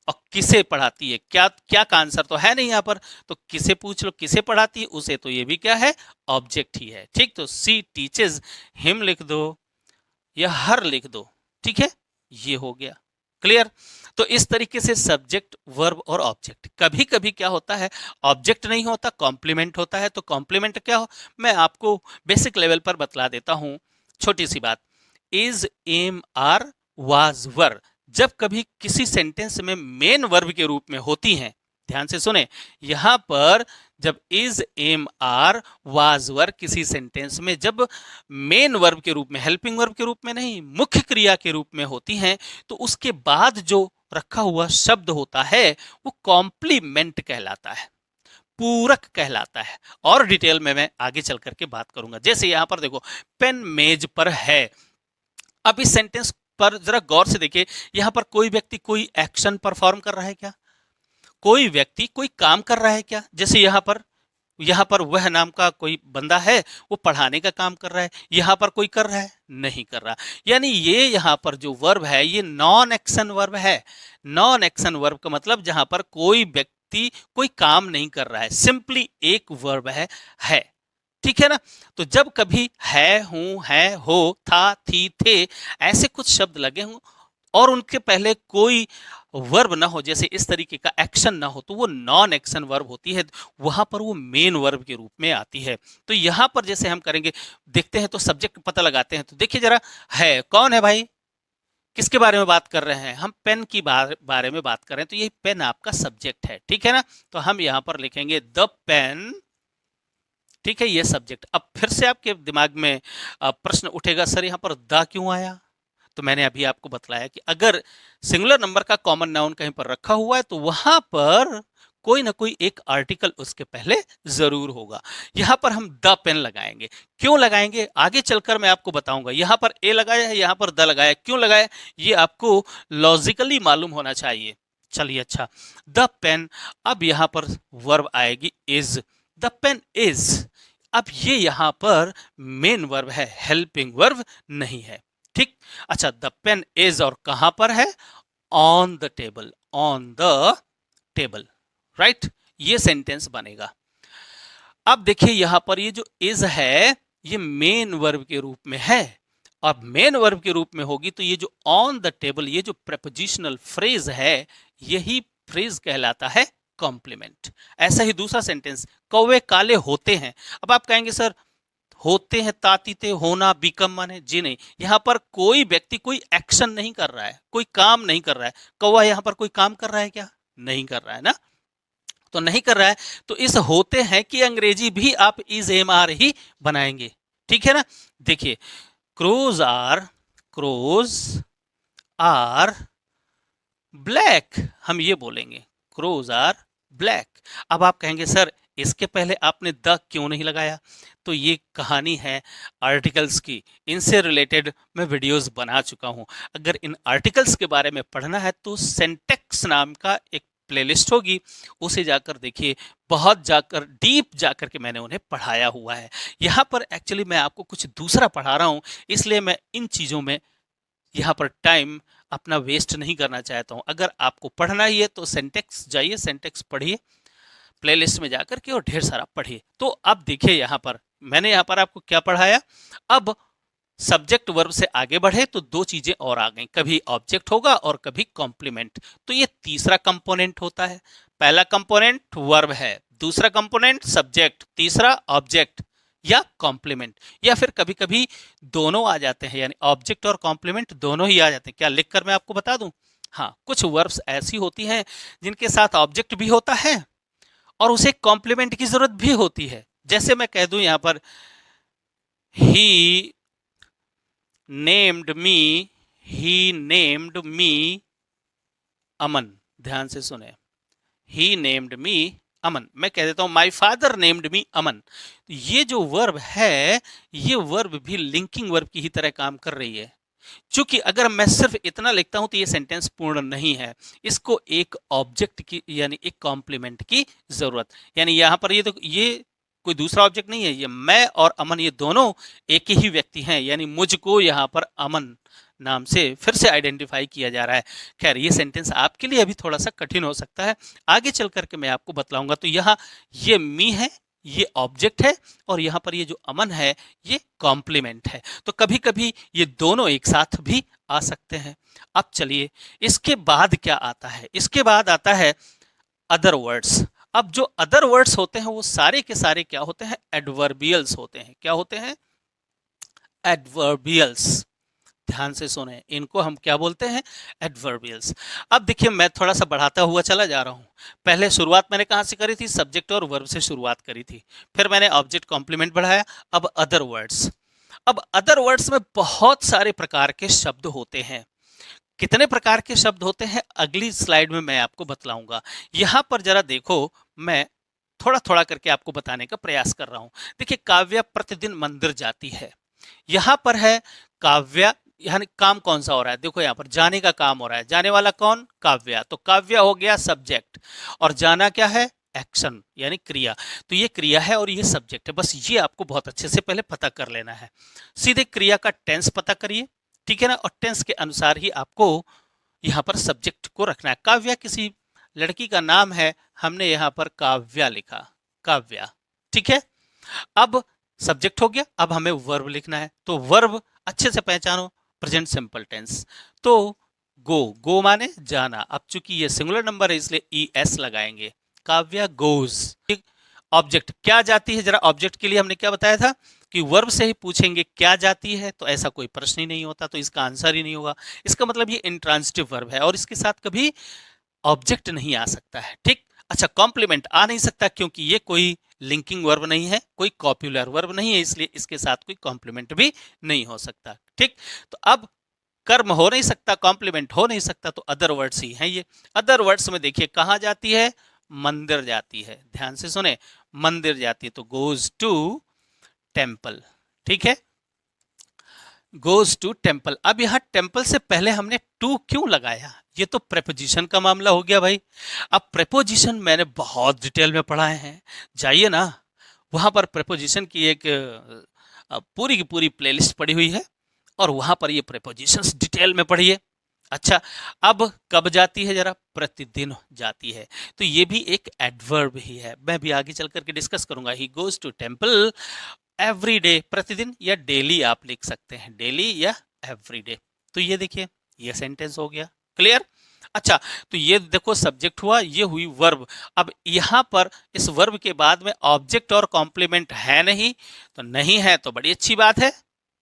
और किसे पढ़ाती है, क्या क्या का आंसर तो है नहीं यहाँ पर, तो किसे पूछ लो, किसे पढ़ाती है उसे, तो ये भी क्या है, ऑब्जेक्ट ही है। ठीक, तो सी टीचर्स हिम लिख दो या हर लिख दो, ठीक है, ये हो गया क्लियर। तो इस तरीके से सब्जेक्ट, वर्ब और ऑब्जेक्ट। कभी कभी क्या होता है, ऑब्जेक्ट नहीं होता, कॉम्प्लीमेंट होता है। तो कॉम्प्लीमेंट क्या हो, मैं आपको बेसिक लेवल पर बतला देता हूं। छोटी सी बात, इज, एम, आर, वाज, वर, जब कभी किसी सेंटेंस में मेन वर्ब के रूप में होती हैं, ध्यान से सुने, यहां पर जब इज, एम, आर, वाज, वर किसी सेंटेंस में जब मेन वर्ब के रूप में, हेल्पिंग वर्ब के रूप में नहीं, मुख्य क्रिया के रूप में होती हैं, तो उसके बाद जो रखा हुआ शब्द होता है वो कॉम्प्लीमेंट कहलाता है, पूरक कहलाता है। और डिटेल में मैं आगे चल करके बात करूंगा। जैसे यहां पर देखो, पेन मेज पर है। अब इस सेंटेंस पर जरा गौर से देखिए, यहां पर कोई व्यक्ति कोई एक्शन परफॉर्म कर रहा है क्या, कोई व्यक्ति कोई काम कर रहा है क्या। जैसे यहाँ पर वह नाम का कोई बंदा है, वो पढ़ाने का काम कर रहा है, यहाँ पर कोई कर रहा है, नहीं कर रहा। यानी ये यहाँ पर जो वर्ब है ये नॉन एक्शन वर्ब है। नॉन एक्शन वर्ब का मतलब जहां पर कोई व्यक्ति कोई काम नहीं कर रहा है, सिंपली एक वर्ब है, ठीक है ना। तो जब कभी है, हूं, है, हो, था, थी, थे, ऐसे कुछ शब्द लगे हों और उनके पहले कोई वर्ब ना हो, जैसे इस तरीके का एक्शन ना हो, तो वो नॉन एक्शन वर्ब होती है, वहां पर वो मेन वर्ब के रूप में आती है। तो यहां पर जैसे हम करेंगे, देखते हैं तो सब्जेक्ट पता लगाते हैं। तो देखिए जरा, है कौन है भाई, किसके बारे में बात कर रहे हैं, हम पेन की बारे में बात कर रहे हैं, तो ये पेन आपका सब्जेक्ट है, ठीक है ना। तो हम यहां पर लिखेंगे द पेन, ठीक है, ये सब्जेक्ट। अब फिर से आपके दिमाग में प्रश्न उठेगा, सर यहाँ पर द क्यों आया। तो मैंने अभी आपको बतलाया कि अगर सिंगुलर नंबर का कॉमन नाउन कहीं पर रखा हुआ है तो वहां पर कोई ना कोई एक आर्टिकल उसके पहले जरूर होगा। यहां पर हम द पेन लगाएंगे। क्यों लगाएंगे आगे चलकर मैं आपको बताऊंगा। यहां पर ए लगाया है, यहां पर द लगाया, क्यों लगाया, ये आपको लॉजिकली मालूम होना चाहिए। चलिए अच्छा, द पेन, अब यहां पर वर्ब आएगी इज, द पेन इज। अब ये यहां पर मेन वर्ब है, हेल्पिंग वर्ब नहीं है, ठीक। अच्छा, द पेन इज और कहां पर है, on the table, on the table, right. ये सेंटेंस बनेगा। अब देखिए यहां पर ये जो इज है ये मेन वर्ब के रूप में है, और मेन वर्ब के रूप में होगी तो ये जो ऑन द टेबल, ये जो प्रेपोजिशनल फ्रेज है, यही फ्रेज कहलाता है कॉम्प्लीमेंट। ऐसा ही दूसरा सेंटेंस, कौवे काले होते हैं। अब आप कहेंगे सर होते हैं तातीते होना बिकम माने, जी नहीं, यहां पर कोई व्यक्ति कोई एक्शन नहीं कर रहा है, कोई काम नहीं कर रहा है। कौवा यहां पर कोई काम कर रहा है क्या? नहीं कर रहा है ना, तो नहीं कर रहा है, तो इस होते हैं कि अंग्रेजी भी आप इज एम आर ही बनाएंगे, ठीक है ना। देखिए क्रोज आर ब्लैक, हम ये बोलेंगे क्रोज आर ब्लैक। अब आप कहेंगे सर इसके पहले आपने द क्यों नहीं लगाया? तो ये कहानी है आर्टिकल्स की, इनसे रिलेटेड मैं वीडियोस बना चुका हूं। अगर इन आर्टिकल्स के बारे में पढ़ना है तो सिंटैक्स नाम का एक प्लेलिस्ट होगी, उसे जाकर देखिए, बहुत जाकर डीप जाकर के मैंने उन्हें पढ़ाया हुआ है। यहाँ पर एक्चुअली मैं आपको कुछ दूसरा पढ़ा रहा हूँ, इसलिए मैं इन चीज़ों में यहाँ पर टाइम अपना वेस्ट नहीं करना चाहता हूँ। अगर आपको पढ़ना ही है तो सिंटैक्स जाइए, सिंटैक्स पढ़िए प्लेलिस्ट में जाकर के और ढेर सारा पढ़िए। तो अब देखिए यहाँ पर मैंने यहाँ पर आपको क्या पढ़ाया। अब सब्जेक्ट वर्ब से आगे बढ़े तो दो चीजें और आ गई, कभी ऑब्जेक्ट होगा और कभी कॉम्प्लीमेंट। तो ये तीसरा कंपोनेंट होता है। पहला कंपोनेंट वर्ब है, दूसरा कंपोनेंट सब्जेक्ट, तीसरा ऑब्जेक्ट या कॉम्प्लीमेंट, या फिर कभी कभी दोनों आ जाते हैं, यानी ऑब्जेक्ट और कॉम्प्लीमेंट दोनों ही आ जाते हैं। क्या लिखकर मैं आपको बता दूं? हाँ, कुछ वर्ब्स ऐसी होती हैं जिनके साथ ऑब्जेक्ट भी होता है और उसे कॉम्प्लीमेंट की जरूरत भी होती है। जैसे मैं कह दूं यहां पर ही नेम्ड मी अमन, ध्यान से सुने, ही नेम्ड मी अमन। मैं कह देता हूं माय फादर नेम्ड मी अमन। ये जो वर्ब है, ये वर्ब भी लिंकिंग वर्ब की ही तरह काम कर रही है। चूंकि अगर मैं सिर्फ इतना लिखता हूं तो ये सेंटेंस पूर्ण नहीं है, इसको एक ऑब्जेक्ट की यानी एक कॉम्प्लीमेंट की जरूरत। यानी यहां पर ये कोई दूसरा ऑब्जेक्ट नहीं है, ये मैं और अमन ये दोनों एक ही व्यक्ति हैं, यानी मुझको यहाँ पर अमन नाम से फिर से आइडेंटिफाई किया जा रहा है। खैर ये सेंटेंस आपके लिए अभी थोड़ा सा कठिन हो सकता है, आगे चल करके मैं आपको बतलाऊंगा। तो यहाँ ये मी है, ये ऑब्जेक्ट है, और यहाँ पर ये जो अमन है ये कॉम्प्लीमेंट है। तो कभी कभी ये दोनों एक साथ भी आ सकते हैं। अब चलिए इसके बाद क्या आता है, इसके बाद आता है अदर वर्ड्स। अब जो अदर वर्ड्स होते हैं वो सारे के सारे क्या होते हैं? एडवर्बियल्स होते हैं। क्या होते हैं? एडवर्बियल्स। ध्यान से सुने, इनको हम क्या बोलते हैं? एडवर्बियल्स। अब देखिए मैं थोड़ा सा बढ़ाता हुआ चला जा रहा हूं। पहले शुरुआत मैंने कहां से करी थी? सब्जेक्ट और वर्ब से शुरुआत करी थी, फिर मैंने ऑब्जेक्ट कॉम्प्लीमेंट बढ़ाया, अब अदर वर्ड्स। अब अदर वर्ड्स में बहुत सारे प्रकार के शब्द होते हैं। कितने प्रकार के शब्द होते हैं अगली स्लाइड में मैं आपको बतलाऊंगा। यहां पर जरा देखो, मैं थोड़ा थोड़ा करके आपको बताने का प्रयास कर रहा हूं। देखिए काव्या प्रतिदिन मंदिर जाती है, यहां पर है काव्या, यानी काम कौन सा हो रहा है? देखो यहाँ पर जाने का काम हो रहा है, जाने वाला कौन? काव्या। तो काव्या हो गया सब्जेक्ट, और जाना क्या है? एक्शन यानी क्रिया। तो ये क्रिया है और ये सब्जेक्ट है, बस ये आपको बहुत अच्छे से पहले पता कर लेना है। सीधे क्रिया का टेंस पता करिए, ठीक है ना, और टेंस के अनुसार ही आपको यहाँ पर सब्जेक्ट को रखना है। काव्या किसी लड़की का नाम है, हमने यहाँ पर काव्या लिखा, काव्या, ठीक है। अब सब्जेक्ट हो गया, अब हमें वर्ब लिखना है। तो वर्ब अच्छे से पहचानो, प्रेजेंट सिंपल टेंस। तो गो माने जाना। अब चूंकि ये सिंगुलर नंबर है इसलिए ई एस लगाएंगे, काव्या गोज। ऑब्जेक्ट क्या जाती है? जरा ऑब्जेक्ट के लिए हमने क्या बताया था कि वर्ब से ही पूछेंगे क्या जाती है, तो ऐसा कोई प्रश्न ही नहीं होता, तो इसका आंसर ही नहीं होगा। इसका मतलब ये इंट्रांसिटिव वर्ब है और इसके साथ कभी ऑब्जेक्ट नहीं आ सकता है, ठीक। अच्छा, कॉम्प्लीमेंट आ नहीं सकता क्योंकि ये कोई लिंकिंग वर्ब नहीं है, कोई कॉप्युलर वर्ब नहीं है, इसलिए इसके साथ कोई कॉम्प्लीमेंट भी नहीं हो सकता, ठीक। तो अब कर्म हो नहीं सकता, कॉम्प्लीमेंट हो नहीं सकता, तो अदर वर्ड्स ही हैं ये। अदर वर्ड्स में देखिए कहां जाती है? मंदिर जाती है, ध्यान से सुने, मंदिर जाती है, तो गोज टू टेम्पल, ठीक है, गोज टू टेम्पल। अब यहां टेम्पल से पहले हमने टू क्यों लगाया? ये तो प्रेपोजिशन का मामला हो गया भाई। अब प्रेपोजिशन मैंने बहुत डिटेल में पढ़ाए हैं, जाइए ना, वहां पर प्रेपोजिशन की एक पूरी की पूरी प्लेलिस्ट पड़ी हुई है और वहां पर ये प्रेपोजिशंस डिटेल में पढ़िए, अच्छा, अब कब जाती है जरा? प्रतिदिन जाती है। तो ये भी एक एडवर्ब ही है, मैं भी आगे चल करके डिस्कस करूंगा। He goes to temple every day, प्रतिदिन या डेली आप लिख सकते हैं, डेली या एवरी डे। तो ये देखिए, ये सेंटेंस हो गया। क्लियर? अच्छा, तो ये देखो सब्जेक्ट हुआ, ये हुई वर्ब। अब यहां पर इस वर्ब के बाद में ऑब्जेक्ट और कॉम्प्लीमेंट है नहीं, तो नहीं है तो बड़ी अच्छी बात है,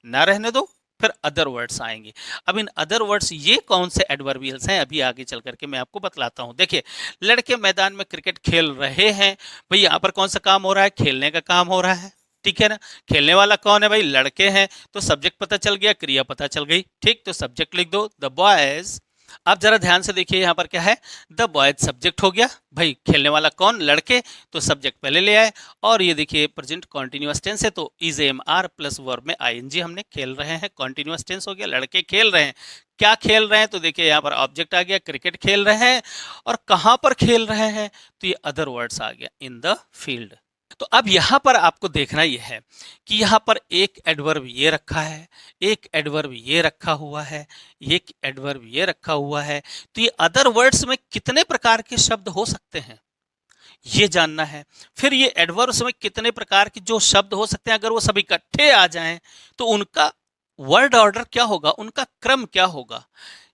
ना रहने दो, फिर अदर वर्ड्स आएंगे। अब इन अदर वर्ड्स ये कौन से एडवर्बियल्स हैं, अभी आगे चल करके मैं आपको बतलाता हूं। देखिए, लड़के मैदान में क्रिकेट खेल रहे हैं, भाई यहाँ पर कौन सा काम हो रहा है? खेलने का काम हो रहा है, ठीक है ना। खेलने वाला कौन है भाई? लड़के हैं, तो सब्जेक्ट पता चल गया, क्रिया पता चल गई, ठीक। तो सब्जेक्ट लिख दो, द बॉयज। अब जरा ध्यान से देखिए, यहाँ पर क्या है? द बॉयज सब्जेक्ट हो गया, भाई खेलने वाला कौन? लड़के, तो सब्जेक्ट पहले ले आए। और ये देखिए प्रेजेंट कॉन्टिन्यूअस टेंस है, तो is am are plus verb में आईएनजी हमने खेल रहे हैं, कॉन्टिन्यूअस टेंस हो गया। लड़के खेल रहे हैं, क्या खेल रहे हैं? तो देखिए यहाँ पर ऑब्जेक्ट आ गया, क्रिकेट खेल रहे हैं, और कहां पर खेल रहे हैं? तो ये अदर वर्ड्स आ गया, इन द फील्ड। तो अब यहां पर आपको देखना यह है कि यहां पर एक एडवर्ब ये रखा है, एक एडवर्ब ये रखा हुआ है, एक एडवर्ब ये रखा हुआ है। तो ये अदर वर्ड्स में कितने प्रकार के शब्द हो सकते हैं, ये जानना है। फिर ये एडवर्ब्स में कितने प्रकार के जो शब्द हो सकते हैं, अगर वो सब इकट्ठे आ जाएं तो उनका वर्ड ऑर्डर क्या होगा, उनका क्रम क्या होगा,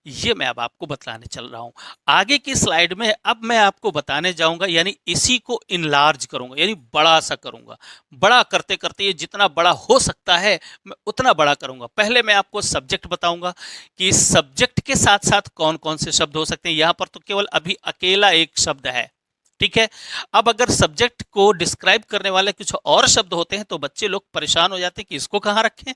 ये मैं अब आपको बतलाने चल रहा हूं। आगे की स्लाइड में अब मैं आपको बताने जाऊंगा, यानी इसी को इनलार्ज करूंगा, यानी बड़ा सा करूंगा। बड़ा करते करते ये जितना बड़ा हो सकता है मैं उतना बड़ा करूंगा। पहले मैं आपको सब्जेक्ट बताऊंगा कि इस सब्जेक्ट के साथ साथ कौन कौन से शब्द हो सकते हैं। यहां पर तो केवल अभी अकेला एक शब्द है, ठीक है। अब अगर सब्जेक्ट को डिस्क्राइब करने वाले कुछ और शब्द होते हैं तो बच्चे लोग परेशान हो जाते हैं कि इसको कहां रखें।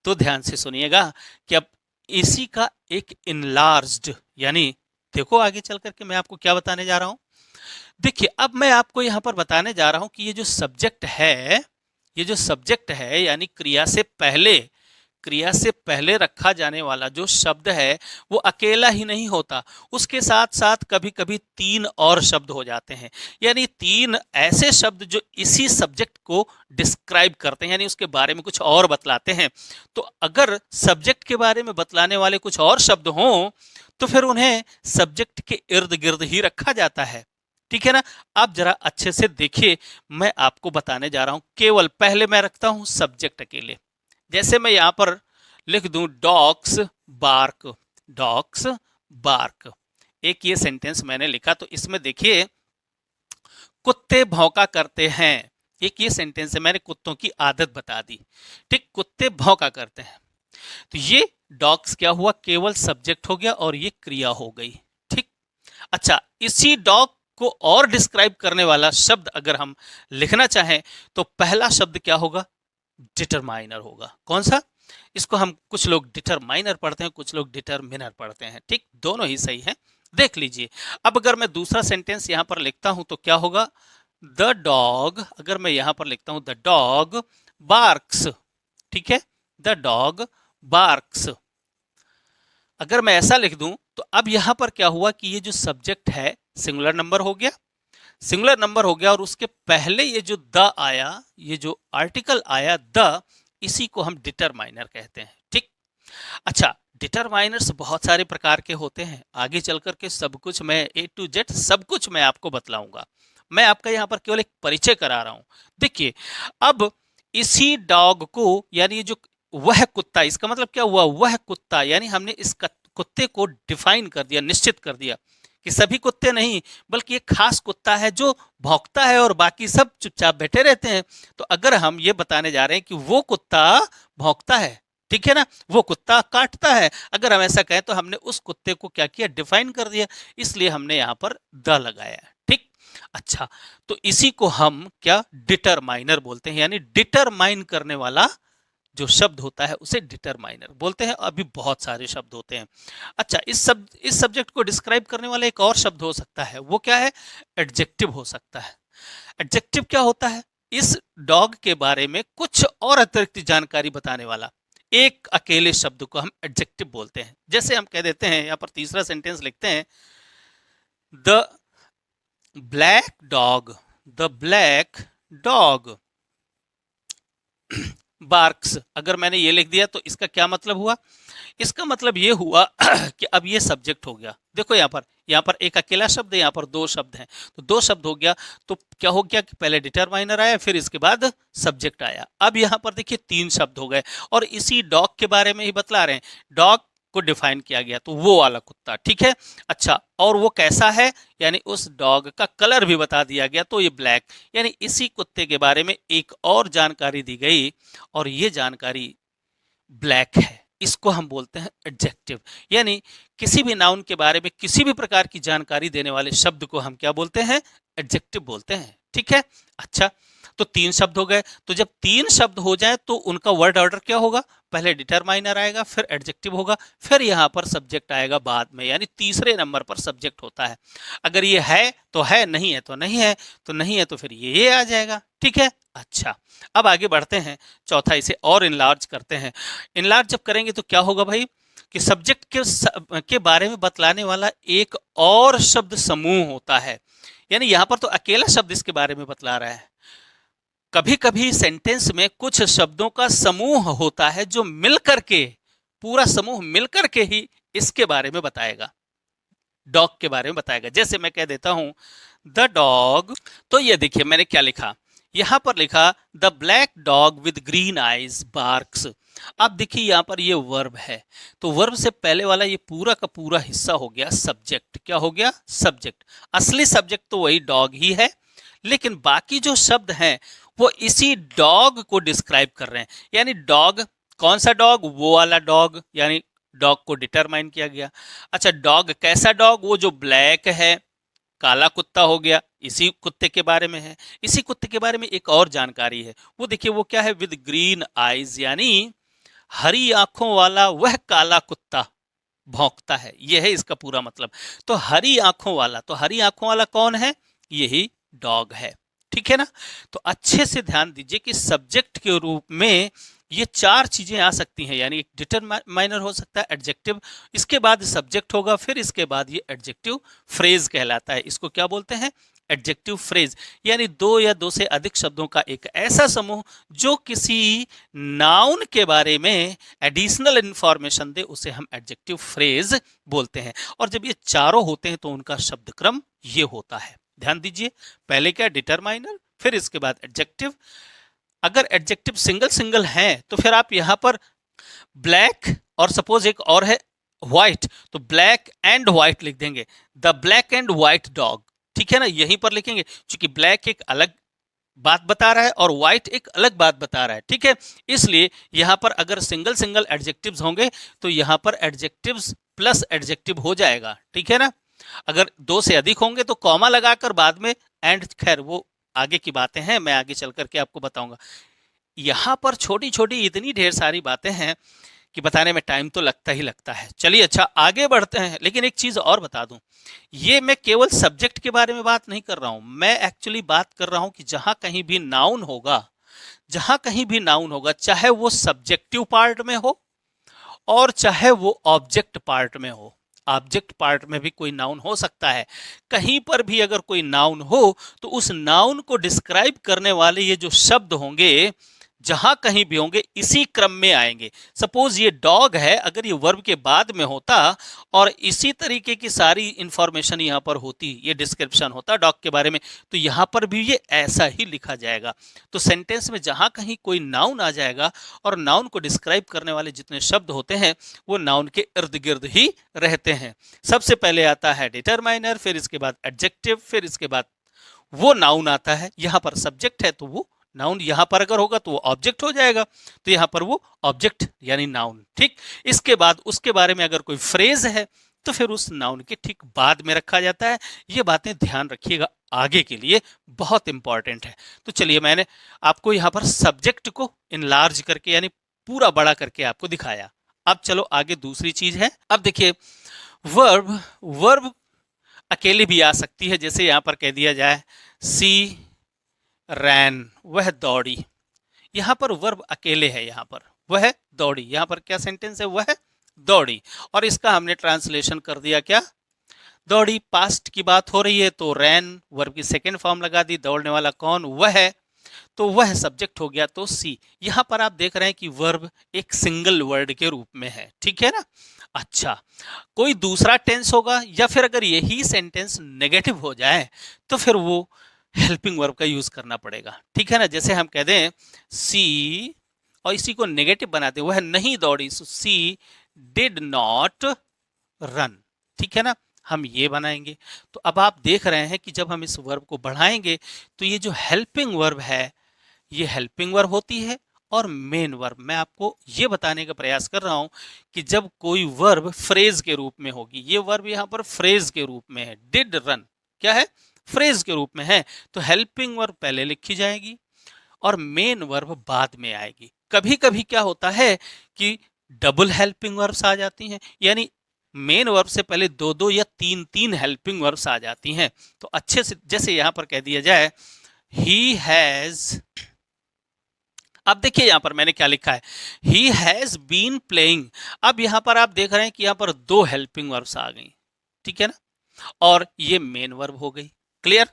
तो ध्यान से सुनिएगा कि अब इसी का एक इनलार्ज्ड, यानी देखो आगे चल करके मैं आपको क्या बताने जा रहा हूं। देखिए, अब मैं आपको यहां पर बताने जा रहा हूं कि ये जो सब्जेक्ट है, ये जो सब्जेक्ट है यानी क्रिया से पहले रखा जाने वाला जो शब्द है वो अकेला ही नहीं होता, उसके साथ साथ कभी कभी तीन और शब्द हो जाते हैं, यानी तीन ऐसे शब्द जो इसी सब्जेक्ट को डिस्क्राइब करते हैं, यानी उसके बारे में कुछ और बतलाते हैं। तो अगर सब्जेक्ट के बारे में बतलाने वाले कुछ और शब्द हों तो फिर उन्हें सब्जेक्ट के इर्द गिर्द ही रखा जाता है, ठीक है ना। आप जरा अच्छे से देखिए, मैं आपको बताने जा रहा हूं। केवल पहले मैं रखता हूं सब्जेक्ट अकेले, जैसे मैं यहां पर लिख दूं डॉग्स बार्क, डॉग्स बार्क। एक ये सेंटेंस मैंने लिखा, तो इसमें देखिए कुत्ते भौंका करते हैं, एक ये सेंटेंस है, मैंने कुत्तों की आदत बता दी, ठीक। कुत्ते भौंका करते हैं, तो ये डॉग्स क्या हुआ, केवल सब्जेक्ट हो गया और ये क्रिया हो गई, ठीक। अच्छा, इसी डॉग को और डिस्क्राइब करने वाला शब्द अगर हम लिखना चाहें तो पहला शब्द क्या होगा, डिटरमाइनर होगा। कौन सा? इसको हम कुछ लोग डिटरमाइनर पढ़ते हैं, कुछ लोग डिटरमिनर पढ़ते हैं, ठीक। दोनों ही सही हैं, देख लीजिए। अब अगर मैं दूसरा सेंटेंस यहां पर लिखता हूं तो क्या होगा, द डॉग, अगर मैं यहां पर लिखता हूं द डॉग बार्क्स, ठीक है, द डॉग बार्क्स। अगर मैं ऐसा लिख दूं तो अब यहां पर क्या हुआ कि ये जो सब्जेक्ट है सिंगुलर नंबर हो गया, सिंगुलर नंबर हो गया, और उसके पहले ये जो द आया, ये जो आर्टिकल आया द, इसी को हम डिटरमाइनर कहते हैं, ठीक। अच्छा, डिटरमाइनर्स बहुत सारे प्रकार के होते हैं, आगे चल करके सब कुछ मैं ए टू जेड सब कुछ मैं आपको बतलाऊंगा। मैं आपका यहाँ पर केवल एक परिचय करा रहा हूं। देखिए, अब इसी डॉग को, यानी जो वह कुत्ता, इसका मतलब क्या हुआ, वह कुत्ता, यानी हमने इस कुत्ते को डिफाइन कर दिया, निश्चित कर दिया कि सभी कुत्ते नहीं बल्कि एक खास कुत्ता है जो भौंकता है और बाकी सब चुपचाप बैठे रहते हैं। तो अगर हम ये बताने जा रहे हैं कि वो कुत्ता भौंकता है, ठीक है ना, वो कुत्ता काटता है, अगर हम ऐसा कहें तो हमने उस कुत्ते को क्या किया, डिफाइन कर दिया, इसलिए हमने यहां पर द लगाया, ठीक। अच्छा, तो इसी को हम क्या, डिटरमाइनर बोलते हैं, यानी डिटरमाइन करने वाला जो शब्द होता है उसे डिटरमाइनर बोलते हैं। अभी बहुत सारे शब्द होते हैं। अच्छा, इस सब्जेक्ट को डिस्क्राइब करने वाला एक और शब्द हो सकता है, वो क्या है, एडजेक्टिव हो सकता है। एडजेक्टिव क्या होता है, इस डॉग के बारे में कुछ और अतिरिक्त जानकारी बताने वाला एक अकेले शब्द को हम एडजेक्टिव बोलते हैं। जैसे हम कह देते हैं, यहां पर तीसरा सेंटेंस लिखते हैं, the black dog, the black dog barks. अगर मैंने ये लिख दिया तो इसका क्या मतलब हुआ, इसका मतलब ये हुआ कि अब ये सब्जेक्ट हो गया। देखो यहाँ पर एक अकेला शब्द है, यहाँ पर दो शब्द हैं, तो दो शब्द हो गया। तो क्या हो गया कि पहले डिटरमाइनर आया, फिर इसके बाद सब्जेक्ट आया। अब यहाँ पर देखिए तीन शब्द हो गए और इसी डॉग के बारे में ही बतला रहे हैं। डॉग को डिफाइन किया गया, तो वो वाला कुत्ता, ठीक है। अच्छा, और वो कैसा है, यानी उस डॉग का कलर भी बता दिया गया, तो ये ब्लैक, यानी इसी कुत्ते के बारे में एक और जानकारी दी गई और ये जानकारी ब्लैक है। इसको हम बोलते हैं एडजेक्टिव, यानी किसी भी नाउन के बारे में किसी भी प्रकार की जानकारी देने वाले शब्द को हम क्या बोलते हैं, एडजेक्टिव बोलते हैं, ठीक है। अच्छा, तो तीन शब्द हो गए। तो जब तीन शब्द हो जाए तो उनका वर्ड ऑर्डर क्या होगा, पहले डिटरमाइनर आएगा, फिर एडजेक्टिव होगा, फिर यहाँ पर सब्जेक्ट आएगा बाद में, यानी तीसरे नंबर पर सब्जेक्ट होता है। अगर ये है तो है, नहीं है तो नहीं है, तो नहीं है तो फिर ये आ जाएगा, ठीक है। अच्छा, अब आगे बढ़ते हैं, चौथा इसे और इनलार्ज करते हैं। इनलार्ज जब करेंगे तो क्या होगा भाई, कि सब्जेक्ट के बारे में बतलाने वाला एक और शब्द समूह होता है, यानी यहाँ पर तो अकेला शब्द इसके बारे में बतला रहा है। कभी कभी सेंटेंस में कुछ शब्दों का समूह होता है जो मिलकर के, पूरा समूह मिलकर के ही इसके बारे में बताएगा, डॉग के बारे में बताएगा। जैसे मैं कह देता हूं द डॉग, तो ये देखिए मैंने क्या लिखा, यहां पर लिखा the black dog with green eyes barks. अब देखिए यहां पर ये वर्ब है, तो वर्ब से पहले वाला ये पूरा का पूरा हिस्सा हो गया सब्जेक्ट। क्या हो गया, सब्जेक्ट। असली सब्जेक्ट तो वही डॉग ही है, लेकिन बाकी जो शब्द हैं वो इसी डॉग को डिस्क्राइब कर रहे हैं। यानी डॉग, कौन सा डॉग, वो वाला डॉग, यानी डॉग को डिटरमाइन किया गया। अच्छा, डॉग कैसा डॉग, वो जो ब्लैक है, काला कुत्ता हो गया, इसी कुत्ते के बारे में है। इसी कुत्ते के बारे में एक और जानकारी है, वो देखिए वो क्या है, विद ग्रीन आईज, यानी हरी आंखों वाला वह काला कुत्ता भौंकता है, यह है इसका पूरा मतलब। तो हरी आंखों वाला, तो हरी आंखों वाला कौन है, यही डॉग है, ठीक है ना। तो अच्छे से ध्यान दीजिए कि सब्जेक्ट के रूप में ये चार चीजें आ सकती हैं, यानी एक डिटरमाइनर हो सकता है, एडजेक्टिव, इसके बाद सब्जेक्ट होगा, फिर इसके बाद ये एडजेक्टिव फ्रेज कहलाता है। इसको क्या बोलते हैं, एडजेक्टिव फ्रेज, यानी दो या दो से अधिक शब्दों का एक ऐसा समूह जो किसी नाउन के बारे में एडिशनल इंफॉर्मेशन दे, उसे हम एडजेक्टिव फ्रेज बोलते हैं। और जब ये चारों होते हैं तो उनका शब्द क्रम ये होता है। ध्यान दीजिए, पहले क्या, डिटरमाइनर, फिर इसके बाद एडजेक्टिव। अगर एडजेक्टिव सिंगल सिंगल हैं तो फिर आप यहां पर ब्लैक और सपोज एक और है व्हाइट, तो ब्लैक एंड व्हाइट लिख देंगे, the black and white dog, ठीक है ना, यहीं पर लिखेंगे, क्योंकि ब्लैक एक अलग बात बता रहा है और व्हाइट एक अलग बात बता रहा है, ठीक है। इसलिए यहां पर अगर सिंगल सिंगल एडजेक्टिव्स होंगे तो यहां पर एडजेक्टिव्स प्लस एडजेक्टिव हो जाएगा, ठीक है ना। अगर दो से अधिक होंगे तो कॉमा लगाकर बाद में एंड, खैर वो आगे की बातें हैं, मैं आगे चल करके आपको बताऊंगा। यहां पर छोटी छोटी इतनी ढेर सारी बातें हैं कि बताने में टाइम तो लगता ही लगता है। चलिए अच्छा आगे बढ़ते हैं, लेकिन एक चीज और बता दूं, ये मैं केवल सब्जेक्ट के बारे में बात नहीं कर रहा हूं, मैं एक्चुअली बात कर रहा हूं कि जहां कहीं भी नाउन होगा, जहां कहीं भी नाउन होगा, चाहे वो सब्जेक्टिव पार्ट में हो और चाहे वो ऑब्जेक्ट पार्ट में हो। ऑब्जेक्ट पार्ट में भी कोई नाउन हो सकता है, कहीं पर भी अगर कोई नाउन हो तो उस नाउन को डिस्क्राइब करने वाले ये जो शब्द होंगे, जहां कहीं भी होंगे इसी क्रम में आएंगे। सपोज ये डॉग है, अगर ये वर्ब के बाद में होता और इसी तरीके की सारी इंफॉर्मेशन यहां पर होती, ये डिस्क्रिप्शन होता डॉग के बारे में, तो यहां पर भी ये ऐसा ही लिखा जाएगा। तो सेंटेंस में जहां कहीं कोई नाउन आ जाएगा और नाउन को डिस्क्राइब करने वाले जितने शब्द होते हैं वो नाउन के इर्द गिर्द ही रहते हैं। सबसे पहले आता है डिटरमाइनर, फिर इसके बाद एडजेक्टिव, फिर इसके बाद वो नाउन आता है। यहां पर सब्जेक्ट है तो वो नाउन, यहां पर अगर होगा तो वो ऑब्जेक्ट हो जाएगा, तो यहां पर वो ऑब्जेक्ट यानी नाउन, ठीक। इसके बाद उसके बारे में अगर कोई फ्रेज है तो फिर उस नाउन के ठीक बाद में रखा जाता है। ये बातें ध्यान रखिएगा, आगे के लिए बहुत इंपॉर्टेंट है। तो चलिए मैंने आपको यहां पर सब्जेक्ट को इनलार्ज करके यानी पूरा बड़ा करके आपको दिखाया। अब चलो आगे दूसरी चीज है। अब देखिए वर्ब, वर्ब अकेले भी आ सकती है, जैसे यहां पर कह दिया जाए सी रैन, वह दौड़ी। यहां पर वर्ब अकेले है, यहां पर वह दौड़ी, यहां पर क्या सेंटेंस है, वह दौड़ी, और इसका हमने ट्रांसलेशन कर दिया क्या, दौड़ी। पास्ट की बात हो रही है तो रैन वर्ब की सेकंड फॉर्म लगा दी, दौड़ने वाला कौन, वह है। तो वह सब्जेक्ट हो गया तो सी। यहां पर आप देख रहे हैं कि वर्ब एक सिंगल वर्ड के रूप में है, ठीक है ना। अच्छा, कोई दूसरा टेंस होगा या फिर अगर यही सेंटेंस नेगेटिव हो जाए तो फिर वो हेल्पिंग वर्ब का यूज करना पड़ेगा, ठीक है ना। जैसे हम कह दें सी और इसी को नेगेटिव बनाते हैं, वह नहीं दौड़ी, सो सी डिड नॉट रन, ठीक है ना। हम ये बनाएंगे। तो अब आप देख रहे हैं कि जब हम इस वर्ब को बढ़ाएंगे तो ये जो हेल्पिंग वर्ब है ये हेल्पिंग वर्ब होती है और मेन वर्ब। मैं आपको ये बताने का प्रयास कर रहा हूं कि जब कोई वर्ब फ्रेज के रूप में होगी, ये वर्ब यहां पर फ्रेज के रूप में है, डिड रन क्या है, फ्रेज के रूप में है, तो हेल्पिंग वर्ब पहले लिखी जाएगी और मेन वर्ब बाद में आएगी। कभी कभी क्या होता है कि डबल हेल्पिंग वर्ब्स आ जाती हैं, यानी मेन वर्ब से पहले दो दो या तीन तीन हेल्पिंग वर्ब्स आ जाती हैं। तो अच्छे से जैसे यहां पर कह दिया जाए ही हैज, अब देखिए यहां पर मैंने क्या लिखा है, ही हैज बीन प्लेइंग। अब यहां पर आप देख रहे हैं कि यहां पर दो हेल्पिंग वर्ब्स आ गई, ठीक है ना, और ये मेन वर्ब हो गई। क्लियर।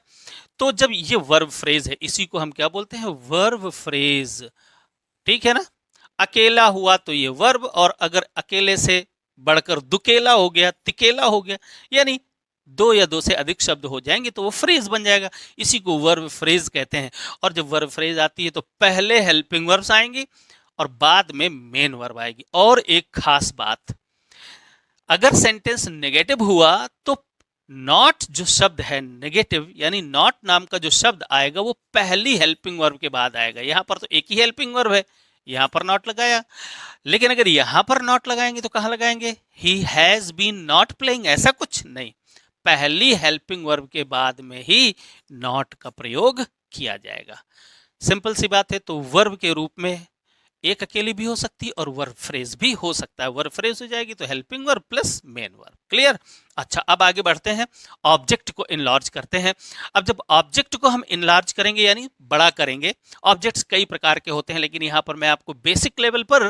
तो जब ये वर्ब फ्रेज है इसी को हम क्या बोलते हैं, वर्ब फ्रेज, ठीक है ना। अकेला हुआ तो ये वर्ब, और अगर अकेले से बढ़कर दुकेला हो गया, तिकेला हो गया, यानी दो या दो से अधिक शब्द हो जाएंगे तो वो फ्रेज बन जाएगा, इसी को वर्ब फ्रेज कहते हैं। और जब वर्ब फ्रेज आती है तो पहले हेल्पिंग वर्ब्स आएंगी और बाद में मेन वर्ब आएगी। और एक खास बात, अगर सेंटेंस नेगेटिव हुआ तो नॉट जो शब्द है नेगेटिव, यानी नॉट नाम का जो शब्द आएगा वो पहली हेल्पिंग वर्ब के बाद आएगा। यहां पर तो एक ही हेल्पिंग वर्ब है, यहां पर नॉट लगाया, लेकिन अगर यहां पर नॉट लगाएंगे तो कहां लगाएंगे, he has been not playing, ऐसा कुछ नहीं, पहली हेल्पिंग वर्ब के बाद में ही नॉट का प्रयोग किया जाएगा। सिंपल सी बात है। तो वर्ब के रूप में एक अकेली भी हो सकती है और वर्ब फ्रेज भी हो सकता है। वर्ब फ्रेज हो जाएगी तो helping verb plus main verb. Clear. अच्छा, अब आगे बढ़ते हैं, ऑब्जेक्ट को इनलार्ज करते हैं। अब जब ऑब्जेक्ट को हम इनलार्ज करेंगे यानी बड़ा करेंगे, ऑब्जेक्ट्स कई प्रकार के होते हैं, लेकिन यहां पर मैं आपको बेसिक लेवल पर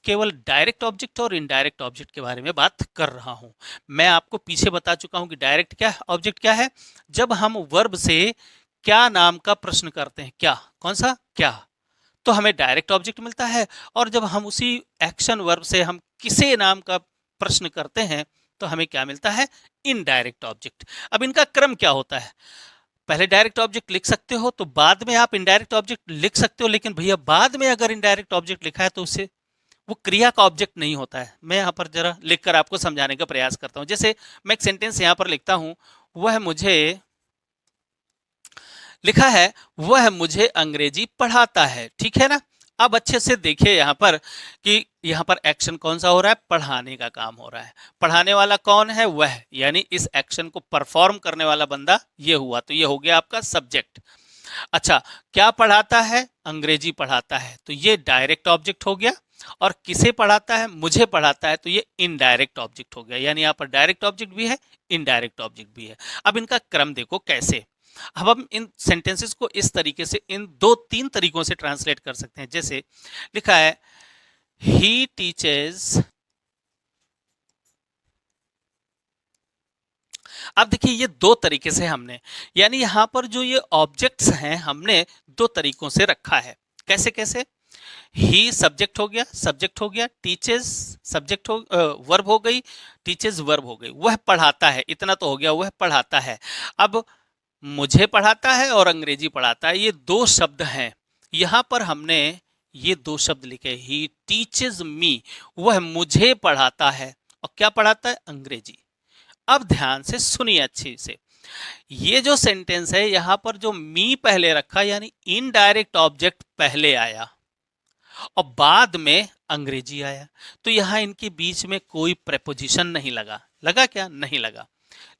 केवल डायरेक्ट ऑब्जेक्ट और इनडायरेक्ट ऑब्जेक्ट के बारे में बात कर रहा हूं। मैं आपको पीछे बता चुका हूं कि डायरेक्ट क्या है, ऑब्जेक्ट क्या है, जब हम वर्ब से क्या नाम का प्रश्न करते हैं, क्या, कौन सा, क्या, तो हमें डायरेक्ट ऑब्जेक्ट मिलता है। और जब हम उसी एक्शन वर्ब से हम किसे नाम का प्रश्न करते हैं तो हमें क्या मिलता है, इनडायरेक्ट ऑब्जेक्ट। अब इनका क्रम क्या होता है, पहले डायरेक्ट ऑब्जेक्ट लिख सकते हो तो बाद में आप इनडायरेक्ट ऑब्जेक्ट लिख सकते हो, लेकिन भैया बाद में अगर इनडायरेक्ट ऑब्जेक्ट लिखा है तो उससे वो क्रिया का ऑब्जेक्ट नहीं होता है। मैं यहां पर जरा लिखकर आपको समझाने का प्रयास करता हूं। जैसे मैं एक सेंटेंस यहां पर लिखता हूं, वह मुझे, लिखा है वह मुझे अंग्रेजी पढ़ाता है, ठीक है ना। अब अच्छे से देखिए यहां पर कि यहां पर एक्शन कौन सा हो रहा है, पढ़ाने का काम हो रहा है। पढ़ाने वाला कौन है, वह, यानी इस एक्शन को परफॉर्म करने वाला बंदा ये हुआ, तो ये हो गया आपका सब्जेक्ट। अच्छा, क्या पढ़ाता है, अंग्रेजी पढ़ाता है, तो ये डायरेक्ट ऑब्जेक्ट हो गया। और किसे पढ़ाता है, मुझे पढ़ाता है, तो ये इनडायरेक्ट ऑब्जेक्ट हो गया। यानी यहाँ पर डायरेक्ट ऑब्जेक्ट भी है, इनडायरेक्ट ऑब्जेक्ट भी है। अब इनका क्रम देखो कैसे। अब हम इन सेंटेंसेस को इस तरीके से इन दो तीन तरीकों से ट्रांसलेट कर सकते हैं। जैसे लिखा है ही टीचेस, अब देखिए ये दो तरीके से हमने, यानी यहां पर जो ये ऑब्जेक्ट्स हैं हमने दो तरीकों से रखा है। कैसे कैसे, ही सब्जेक्ट हो गया, सब्जेक्ट हो गया, टीचेस सब्जेक्ट हो, वर्ब हो गई, टीचेस वर्ब हो गई, वह पढ़ाता है, इतना तो हो गया, वह पढ़ाता है। अब मुझे पढ़ाता है और अंग्रेजी पढ़ाता है, ये दो शब्द हैं। यहां पर हमने ये दो शब्द लिखे, ही टीचेस मी, वह मुझे पढ़ाता है, और क्या पढ़ाता है, अंग्रेजी। अब ध्यान से सुनिए अच्छे से, ये जो सेंटेंस है यहां पर जो मी पहले रखा यानी इनडायरेक्ट ऑब्जेक्ट पहले आया और बाद में अंग्रेजी आया, तो यहां इनके बीच में कोई प्रेपोजिशन नहीं लगा। लगा क्या, नहीं लगा।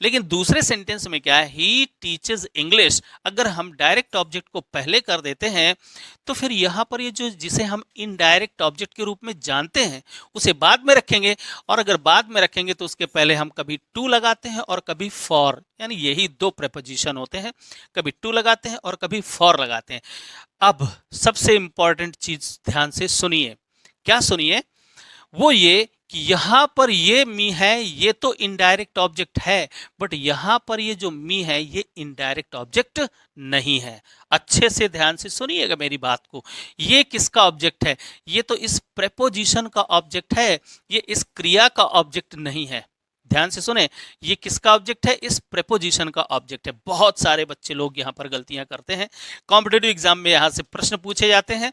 लेकिन दूसरे सेंटेंस में क्या है, ही टीचेस इंग्लिश, अगर हम डायरेक्ट ऑब्जेक्ट को पहले कर देते हैं तो फिर यहां पर ये जो जिसे हम इनडायरेक्ट ऑब्जेक्ट के रूप में जानते हैं उसे बाद में रखेंगे, और अगर बाद में रखेंगे तो उसके पहले हम कभी टू लगाते हैं और कभी फॉर, यानी यही दो प्रेपोजिशन होते हैं, कभी टू लगाते हैं और कभी फॉर लगाते हैं। अब सबसे इंपॉर्टेंट चीज ध्यान से सुनिए, क्या सुनिए, वो ये कि यहां पर ये मी है, ये तो इनडायरेक्ट ऑब्जेक्ट है, बट यहां पर ये जो मी है ये इनडायरेक्ट ऑब्जेक्ट नहीं है। अच्छे से ध्यान से सुनिएगा मेरी बात को। ये किसका ऑब्जेक्ट है? ये तो इस प्रेपोजिशन का ऑब्जेक्ट है, ये इस क्रिया का ऑब्जेक्ट नहीं है। ध्यान से सुने, ये किसका ऑब्जेक्ट है? इस प्रेपोजिशन का ऑब्जेक्ट है। बहुत सारे बच्चे लोग यहाँ पर गलतियां करते हैं। कॉम्पिटेटिव एग्जाम में यहाँ से प्रश्न पूछे जाते हैं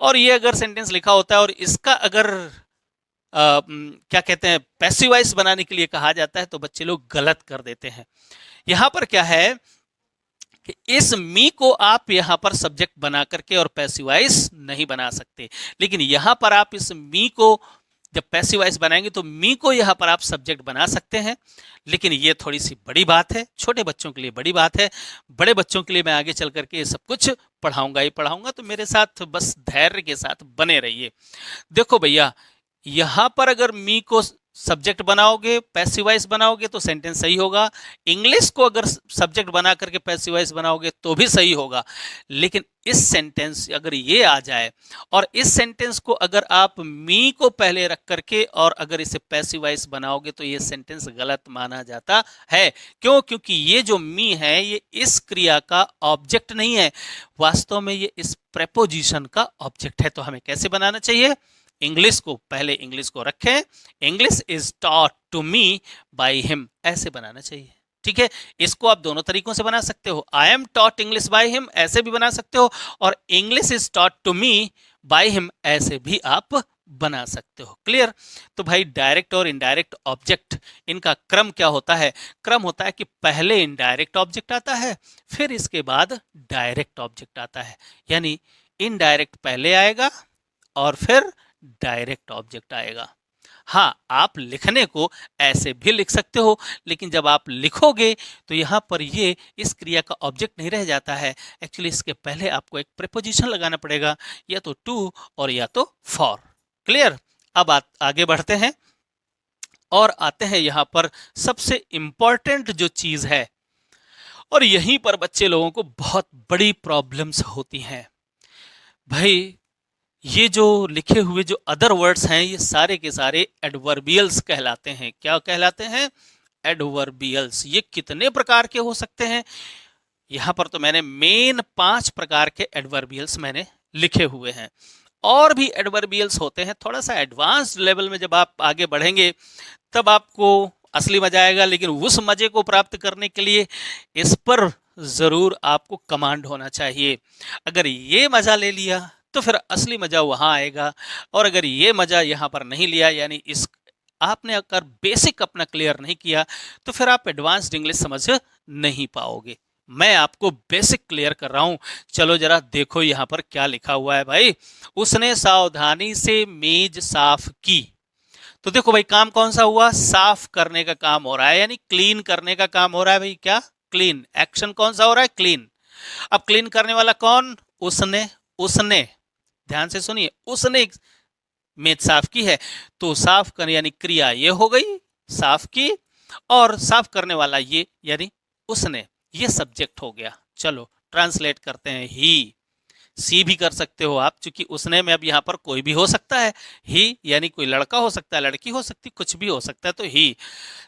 और ये अगर सेंटेंस लिखा होता है और इसका अगर क्या कहते हैं पैसिव वॉइस बनाने के लिए कहा जाता है तो बच्चे लोग गलत कर देते हैं। यहां पर क्या है कि इस मी को आप यहां पर सब्जेक्ट बना करके और पैसिव वॉइस नहीं बना सकते, लेकिन यहां पर आप इस मी को जब पैसिव वॉइस बनाएंगे तो मी को यहां पर आप सब्जेक्ट बना सकते हैं। लेकिन ये थोड़ी सी बड़ी बात है, छोटे बच्चों के लिए बड़ी बात है, बड़े बच्चों के लिए मैं आगे चल करके ये सब कुछ पढ़ाऊंगा ही पढ़ाऊंगा, तो मेरे साथ बस धैर्य के साथ बने रहिए। देखो भैया, यहां पर अगर मी को सब्जेक्ट बनाओगे, पैसिव वॉइस बनाओगे तो सेंटेंस सही होगा। इंग्लिश को अगर सब्जेक्ट बना करके पैसिव वॉइस बनाओगे तो भी सही होगा। लेकिन इस सेंटेंस अगर ये आ जाए और इस सेंटेंस को अगर आप मी को पहले रख करके और अगर इसे पैसिव वॉइस बनाओगे तो ये सेंटेंस गलत माना जाता है। क्यों? क्योंकि ये जो मी है ये इस क्रिया का ऑब्जेक्ट नहीं है, वास्तव में ये इस प्रेपोजिशन का ऑब्जेक्ट है। तो हमें कैसे बनाना चाहिए? इंग्लिश को पहले इंग्लिश को रखें, English is taught to me by him, ऐसे बनाना चाहिए। ठीक है, इसको आप दोनों तरीकों से बना सकते हो। I am taught English by him ऐसे भी बना सकते हो और English is taught to me by him ऐसे भी आप बना सकते हो। क्लियर? तो भाई डायरेक्ट और इनडायरेक्ट ऑब्जेक्ट, इनका क्रम क्या होता है? क्रम होता है कि पहले इनडायरेक्ट ऑब्जेक्ट आता है, फिर इसके बाद डायरेक्ट ऑब्जेक्ट आता है। यानी इनडायरेक्ट पहले आएगा और फिर डायरेक्ट ऑब्जेक्ट आएगा। हाँ, आप लिखने को ऐसे भी लिख सकते हो, लेकिन जब आप लिखोगे तो यहां पर ये इस क्रिया का ऑब्जेक्ट नहीं रह जाता है। एक्चुअली इसके पहले आपको एक प्रीपोजिशन लगाना पड़ेगा, या तो टू और या तो फॉर। क्लियर? अब आगे बढ़ते हैं और आते हैं यहां पर सबसे इंपॉर्टेंट जो चीज है, और यहीं पर बच्चे लोगों को बहुत बड़ी प्रॉब्लम्स होती हैं। भाई, ये जो लिखे हुए जो अदर वर्ड्स हैं ये सारे के सारे एडवर्बियल्स कहलाते हैं। क्या कहलाते हैं? एडवर्बियल्स। ये कितने प्रकार के हो सकते हैं? यहां पर तो मैंने मेन 5 प्रकार के एडवर्बियल्स मैंने लिखे हुए हैं। और भी एडवर्बियल्स होते हैं, थोड़ा सा एडवांस्ड लेवल में जब आप आगे बढ़ेंगे तब आपको असली मजा आएगा। लेकिन उस मजे को प्राप्त करने के लिए इस पर जरूर आपको कमांड होना चाहिए। अगर ये मजा ले लिया तो फिर असली मजा वहां आएगा, और अगर ये मजा यहां पर नहीं लिया, यानी इस आपने अगर बेसिक अपना क्लियर नहीं किया, तो फिर आप एडवांस्ड इंग्लिश समझ नहीं पाओगे। मैं आपको बेसिक क्लियर कर रहा हूं। चलो जरा देखो यहां पर क्या लिखा हुआ है भाई। उसने सावधानी से मेज साफ की। तो देखो भाई, काम कौन सा हुआ? साफ करने का काम हो रहा है, यानी क्लीन करने का काम हो रहा है। भाई क्या? क्लीन। एक्शन कौन सा हो रहा है? क्लीन। अब क्लीन करने वाला कौन? उसने। उसने, ध्यान से सुनिए, उसने मेज साफ की है, तो साफ कर यानी क्रिया ये हो गई, साफ की, और साफ करने वाला ये यानी उसने, ये सब्जेक्ट हो गया। चलो ट्रांसलेट करते हैं। ही, सी भी कर सकते हो आप, क्योंकि उसने में अब यहां पर कोई भी हो सकता है। ही यानी कोई लड़का हो सकता है, लड़की हो सकती, कुछ भी हो सकता है। तो ही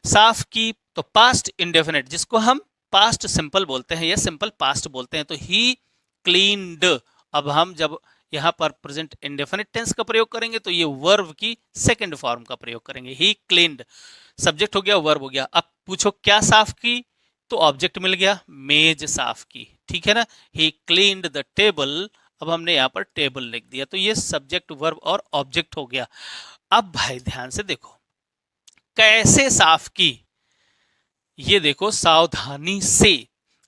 साफ की, तो पास्ट इंडेफिनिट जिसको हम पास्ट सिंपल बोलते हैं या सिंपल पास्ट बोलते हैं, तो ही क्लीन्ड। अब हम जब यहां पर प्रेजेंट इंडेफिनिट टेंस का प्रयोग करेंगे तो ये वर्ब की सेकंड फॉर्म का प्रयोग करेंगे। ही क्लीन्ड, सब्जेक्ट हो गया, वर्ब हो गया। अब पूछो क्या साफ की? तो ऑब्जेक्ट मिल गया, मेज साफ की। ठीक है ना? ही क्लीन्ड द टेबल। अब हमने यहां पर टेबल लिख दिया, तो ये सब्जेक्ट, वर्ब और ऑब्जेक्ट हो गया। अब भाई ध्यान से देखो, कैसे साफ की? ये देखो, सावधानी से।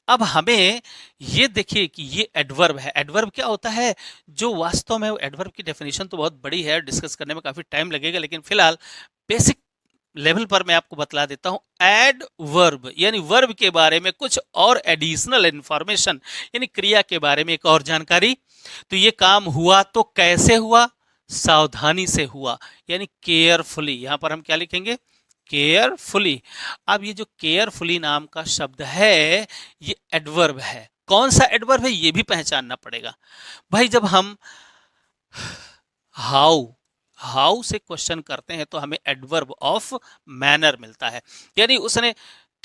अब हमें ये देखिए कि ये एडवर्ब है। एडवर्ब क्या होता है? जो वास्तव में एडवर्ब की डेफिनेशन तो बहुत बड़ी है, डिस्कस करने में काफी टाइम लगेगा, लेकिन फिलहाल बेसिक लेवल पर मैं आपको बतला देता हूं। एडवर्ब यानी वर्ब के बारे में कुछ और एडिशनल इंफॉर्मेशन, यानी क्रिया के बारे में एक और जानकारी। तो ये काम हुआ तो कैसे हुआ? सावधानी से हुआ, यानी केयरफुली। यहां पर हम क्या लिखेंगे? केयरफुली। अब ये जो केयरफुली नाम का शब्द है ये एडवर्ब है। कौन सा एडवर्ब है ये भी पहचानना पड़ेगा। भाई जब हम हाउ हाउ से क्वेश्चन करते हैं तो हमें एडवर्ब ऑफ मैनर मिलता है। यानी उसने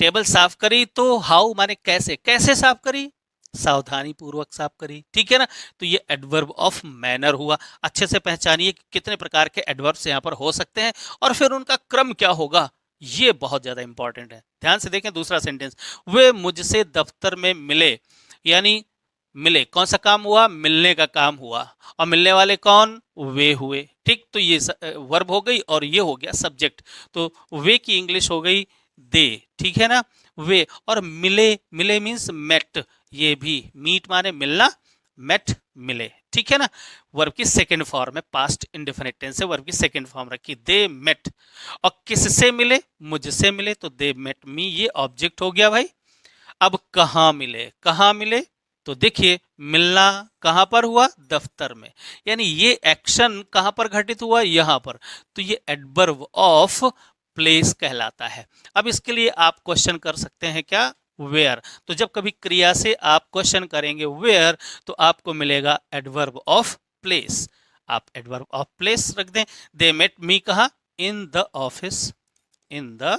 टेबल साफ करी तो हाउ माने कैसे, कैसे साफ करी, सावधानी पूर्वक साफ करी, ठीक है ना। तो ये एडवर्ब ऑफ मैनर हुआ। अच्छे से पहचानिए कि कितने प्रकार के एडवर्ब्स यहाँ पर हो सकते हैं और फिर उनका क्रम क्या होगा, ये बहुत ज्यादा इंपॉर्टेंट है। ध्यान से देखें दूसरा सेंटेंस, वे मुझसे दफ्तर में मिले, यानी मिले, कौन सा काम हुआ, मिलने का काम हुआ, और मिलने वाले कौन, वे हुए, ठीक। तो ये वर्ब हो गई और ये हो गया सब्जेक्ट। तो वे की इंग्लिश हो गई दे, ठीक है ना, वे। और मिले, मिले मीन्स मेट, ये भी मीट माने मिलना, मेट मिले, ठीक है ना। वर्ब की सेकंड फॉर्म है, पास्ट इंडेफिनिट टेंस से वर्ब की सेकंड फॉर्म रखी, दे मेट। और किससे मिले, मुझसे मिले, तो दे मेट मी, ये ऑब्जेक्ट हो गया भाई। अब कहाँ मिले, कहाँ मिले, तो देखिए मिलना कहां पर हुआ, दफ्तर में, यानी ये एक्शन कहां पर घटित हुआ, यहां पर। तो ये एडवर्ब ऑफ प्लेस कहलाता है। अब इसके लिए आप क्वेश्चन कर सकते हैं क्या, वेयर। तो जब कभी क्रिया से आप क्वेश्चन करेंगे वेयर, तो आपको मिलेगा एडवर्ब ऑफ प्लेस। आप एडवर्ब ऑफ प्लेस रख दें। दे मेट मी कहा, in the office, in the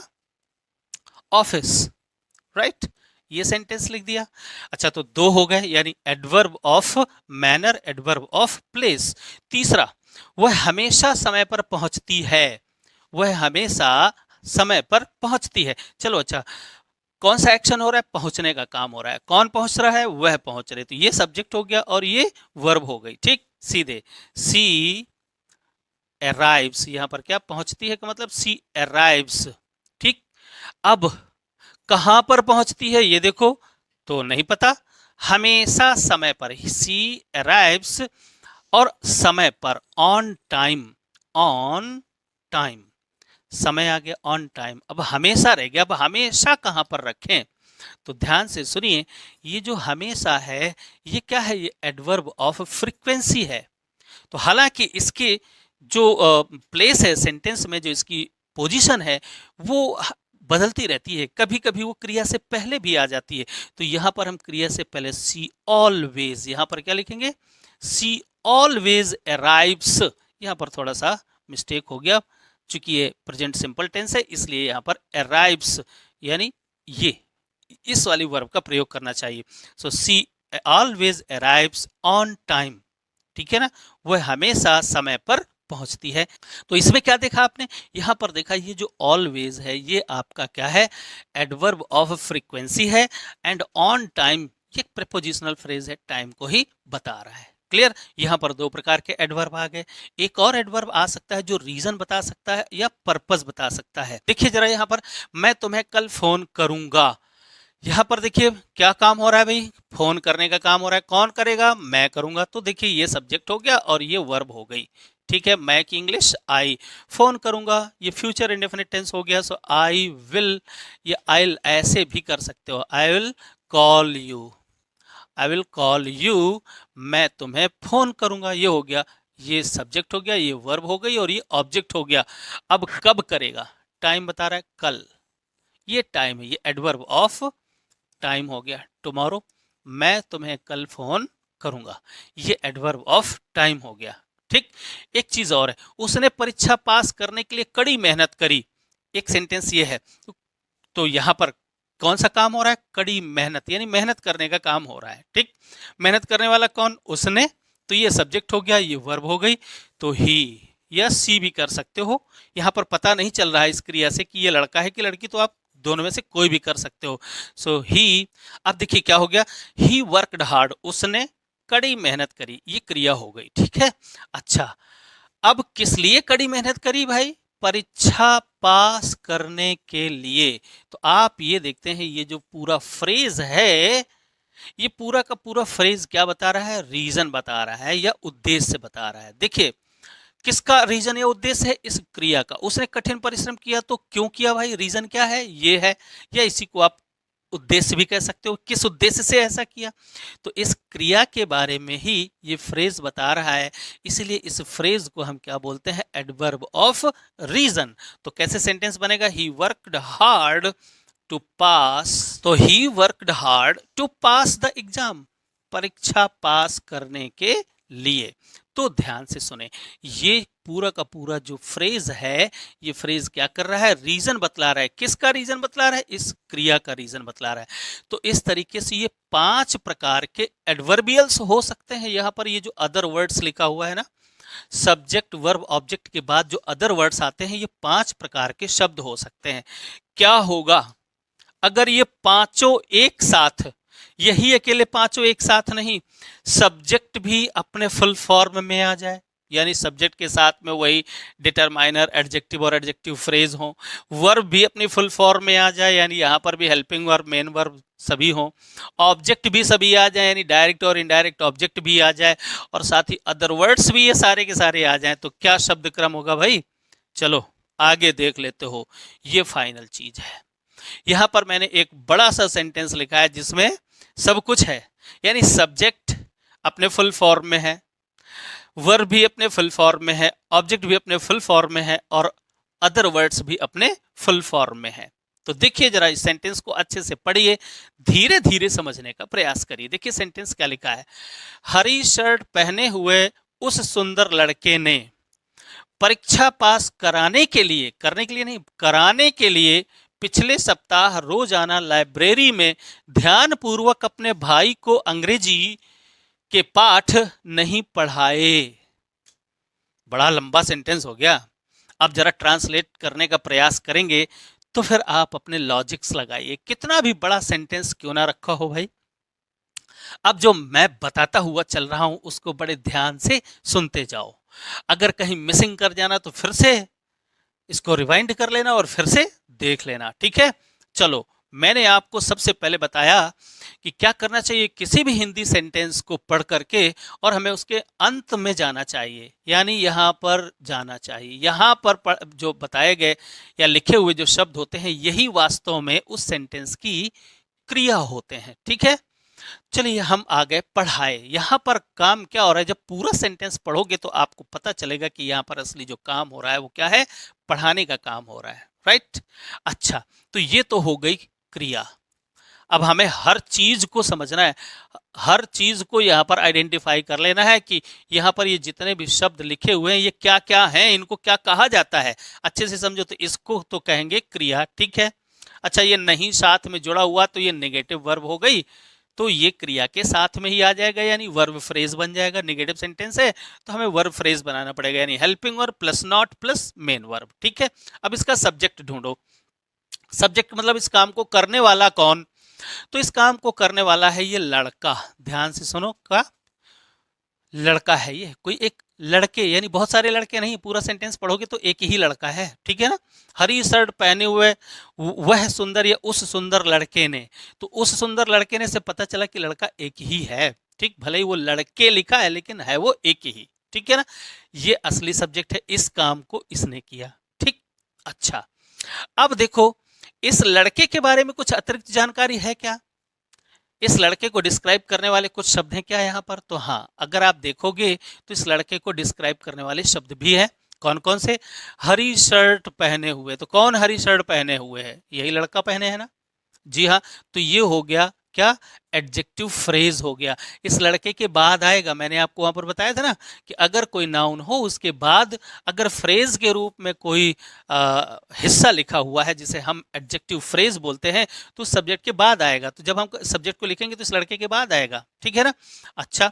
office, right. ये सेंटेंस लिख दिया। अच्छा, तो दो हो गए, यानी adverb of manner, adverb of place. तीसरा, वह हमेशा समय पर पहुंचती है, वह हमेशा समय पर पहुंचती है। चलो अच्छा, कौन सा एक्शन हो रहा है, पहुंचने का काम हो रहा है, कौन पहुंच रहा है, वह पहुंच रहे, तो ये सब्जेक्ट हो गया और ये वर्ब हो गई, ठीक। सीधे सी अराइव्स, यहां पर क्या पहुंचती है का मतलब सी अराइव्स, ठीक। अब कहां पर पहुंचती है ये देखो, तो नहीं पता, हमेशा समय पर, सी अराइव्स, और समय पर, ऑन टाइम, ऑन टाइम, समय आ गया, ऑन टाइम। अब हमेशा रह गया, अब हमेशा कहां पर रखें, तो ध्यान से सुनिए, ये जो हमेशा है ये क्या है, ये एडवर्ब ऑफ फ्रीक्वेंसी है। तो हालांकि इसके जो प्लेस है सेंटेंस में, जो इसकी पोजीशन है वो बदलती रहती है, कभी कभी वो क्रिया से पहले भी आ जाती है। तो यहां पर हम क्रिया से पहले सी ऑलवेज, यहां पर क्या लिखेंगे, सी ऑलवेज अराइव्स। यहां पर थोड़ा सा मिस्टेक हो गया, चूंकि ये प्रेजेंट सिंपल टेंस है, इसलिए यहां पर अराइव्स, यानी ये इस वाली वर्ब का प्रयोग करना चाहिए। सो सी ऑलवेज अराइव्स ऑन टाइम, ठीक है ना, वह हमेशा समय पर पहुंचती है। तो इसमें क्या देखा आपने, यहां पर देखा ये जो ऑलवेज है ये आपका क्या है, एडवर्ब ऑफ फ्रीक्वेंसी है, एंड ऑन टाइम ये प्रीपोजिशनल फ्रेज है, टाइम को ही बता रहा है। क्लियर। यहां पर दो प्रकार के एडवर्ब आ गए। एक और एडवर्ब आ सकता है जो रीजन बता सकता है या पर्पस बता सकता है। देखिए जरा यहां पर, मैं तुम्हें कल फोन करूंगा, यहाँ पर देखिए क्या काम हो रहा है भाई, फोन करने का काम हो रहा है, कौन करेगा, मैं करूंगा। तो देखिए ये सब्जेक्ट हो गया और ये वर्ब हो गई, ठीक है। मैं की इंग्लिश आई, फोन करूंगा ये फ्यूचर इंडेफिनिट टेंस हो गया। सो आई विल, ये आई ऐसे भी कर सकते हो, I will call you, I will call you, मैं तुम्हें फोन करूंगा, ये हो गया, ये सब्जेक्ट हो गया, ये वर्ब हो गई और ये ऑब्जेक्ट हो गया। अब कब करेगा, टाइम बता रहा है कल, ये टाइम है, ये एडवर्ब ऑफ टाइम हो गया। टुमारो, मैं तुम्हें कल फोन करूंगा, ये एडवर्ब ऑफ टाइम हो गया, ठीक। एक चीज और है, उसने परीक्षा पास करने के लिए कड़ी मेहनत करी, एक सेंटेंस ये है। तो यहां पर कौन सा काम हो रहा है, कड़ी मेहनत, यानी मेहनत करने का काम हो रहा है, ठीक। मेहनत करने वाला कौन, उसने, तो ये सब्जेक्ट हो गया, ये वर्ब हो गई। तो ही या सी भी कर सकते हो, यहां पर पता नहीं चल रहा है इस क्रिया से कि ये लड़का है कि लड़की, तो आप दोनों में से कोई भी कर सकते हो। सो ही, अब देखिए क्या हो गया, ही वर्कड हार्ड, उसने कड़ी मेहनत करी, ये क्रिया हो गई, ठीक है। अच्छा, अब किस लिए कड़ी मेहनत करी भाई, परीक्षा पास करने के लिए। तो आप ये देखते हैं ये जो पूरा फ्रेज है, ये पूरा का पूरा फ्रेज क्या बता रहा है, रीजन बता रहा है या उद्देश्य बता रहा है। देखिए किसका रीजन या उद्देश्य है, इस क्रिया का, उसने कठिन परिश्रम किया, तो क्यों किया भाई, रीजन क्या है, ये है, या इसी को आप उद्देश्य भी कह सकते हो, किस उद्देश्य से ऐसा किया। तो इस क्रिया के बारे में ही ये फ्रेज बता रहा है, इसलिए इस फ्रेज को हम क्या बोलते हैं, एडवर्ब ऑफ रीजन। तो कैसे सेंटेंस बनेगा, he worked hard to pass, तो he worked hard to pass the exam, परीक्षा पास करने के लिए। तो ध्यान से सुने, ये पूरा का पूरा जो फ्रेज है, ये फ्रेज क्या कर रहा है, रीजन बतला रहा है। किसका रीजन बतला रहा है, इस क्रिया का रीजन बतला रहा है। तो इस तरीके से ये 5 प्रकार के एडवर्बियल्स हो सकते हैं। यहां पर ये जो अदर वर्ड्स लिखा हुआ है ना, सब्जेक्ट वर्ब ऑब्जेक्ट के बाद जो अदर वर्ड्स आते हैं, ये 5 प्रकार के शब्द हो सकते हैं। क्या होगा अगर ये पांचों एक साथ, यही अकेले पांचों एक साथ नहीं, सब्जेक्ट भी अपने फुल फॉर्म में आ जाए, यानी सब्जेक्ट के साथ में वही डिटरमाइनर, एडजेक्टिव और एडजेक्टिव फ्रेज हो, वर्ब भी अपनी फुल फॉर्म में आ जाए, यानी यहां पर भी हेल्पिंग वर्ब, मेन वर्ब सभी हो, ऑब्जेक्ट भी सभी आ जाए, यानी डायरेक्ट और इनडायरेक्ट ऑब्जेक्ट भी आ जाए, और साथ ही अदर वर्ड्स भी ये सारे के सारे आ जाएं, तो क्या शब्द क्रम होगा भाई? चलो आगे देख लेते हो, ये फाइनल चीज है। यहां पर मैंने एक बड़ा सा सेंटेंस लिखा है जिसमें सब कुछ है, यानी सब्जेक्ट अपने फुल फॉर्म में है, वर्ब भी अपने फुल फॉर्म में है, ऑब्जेक्ट भी अपने फुल फॉर्म में है, और अदर वर्ड्स भी अपने फुल फॉर्म में है। तो देखिए जरा इस सेंटेंस को अच्छे से पढ़िए, धीरे धीरे समझने का प्रयास करिए। देखिए सेंटेंस क्या लिखा है, हरी शर्ट पहने हुए उस सुंदर लड़के ने परीक्षा पास कराने के लिए, करने के लिए नहीं, कराने के लिए पिछले सप्ताह रोजाना लाइब्रेरी में ध्यानपूर्वक अपने भाई को अंग्रेजी के पाठ नहीं पढ़ाए। बड़ा लंबा सेंटेंस हो गया। अब जरा ट्रांसलेट करने का प्रयास करेंगे तो फिर आप अपने लॉजिक्स लगाइए, कितना भी बड़ा सेंटेंस क्यों ना रखा हो भाई। अब जो मैं बताता हुआ चल रहा हूं उसको बड़े ध्यान से सुनते जाओ, अगर कहीं मिसिंग कर जाना तो फिर से इसको रिवाइंड कर लेना और फिर से देख लेना, ठीक है। चलो, मैंने आपको सबसे पहले बताया कि क्या करना चाहिए, किसी भी हिंदी सेंटेंस को पढ़ करके और हमें उसके अंत में जाना चाहिए, यानी यहाँ पर जाना चाहिए। यहाँ पर जो बताए गए या लिखे हुए जो शब्द होते हैं, यही वास्तव में उस सेंटेंस की क्रिया होते हैं, ठीक है। चलिए हम आ गए पढ़ाए। यहाँ पर काम क्या हो रहा है, जब पूरा सेंटेंस पढ़ोगे तो आपको पता चलेगा कि यहाँ पर असली जो काम हो रहा है वो क्या है, पढ़ाने का काम हो रहा है, राइट। अच्छा, तो ये तो हो गई क्रिया। अब हमें हर चीज को समझना है, हर चीज को यहाँ पर आइडेंटिफाई कर लेना है कि यहाँ पर ये जितने भी शब्द लिखे हुए हैं ये क्या क्या हैं, इनको क्या कहा जाता है। अच्छे से समझो तो इसको तो कहेंगे क्रिया, ठीक है। अच्छा, ये नहीं साथ में जुड़ा हुआ तो ये नेगेटिव वर्ब हो गई, तो ये क्रिया के साथ में ही आ जाएगा, यानी वर्ब फ्रेज बन जाएगा। नेगेटिव सेंटेंस है तो हमें वर्ब फ्रेज बनाना पड़ेगा, यानी helping verb plus not plus main verb, ठीक है। अब इसका सब्जेक्ट ढूंढो। सब्जेक्ट मतलब इस काम को करने वाला कौन, तो इस काम को करने वाला है ये लड़का। ध्यान से सुनो, का लड़का है ये, कोई एक लड़के, यानी बहुत सारे लड़के नहीं, पूरा सेंटेंस पढ़ोगे तो एक ही लड़का है, ठीक है ना। हरी शर्ट पहने हुए वह सुंदर या उस सुंदर लड़के ने, तो उस सुंदर लड़के ने से पता चला कि लड़का एक ही है, ठीक। भले ही वो लड़के लिखा है लेकिन है वो एक ही, ठीक है ना। ये असली सब्जेक्ट है, इस काम को इसने किया, ठीक। अच्छा, अब देखो इस लड़के के बारे में कुछ अतिरिक्त जानकारी है क्या, इस लड़के को डिस्क्राइब करने वाले कुछ शब्द हैं क्या यहाँ पर, तो हाँ, अगर आप देखोगे तो इस लड़के को डिस्क्राइब करने वाले शब्द भी हैं। कौन कौन से, हरी शर्ट पहने हुए, तो कौन हरी शर्ट पहने हुए है, यही लड़का पहने है ना, जी हाँ। तो ये हो गया क्या, एडजेक्टिव फ्रेज हो गया। इस लड़के के बाद आएगा, मैंने आपको वहां पर बताया था ना कि अगर कोई नाउन हो उसके बाद अगर फ्रेज के रूप में कोई हिस्सा लिखा हुआ है जिसे हम एडजेक्टिव फ्रेज बोलते हैं, तो सब्जेक्ट के बाद आएगा। तो जब हम सब्जेक्ट को लिखेंगे तो इस लड़के के बाद आएगा, ठीक है ना। अच्छा,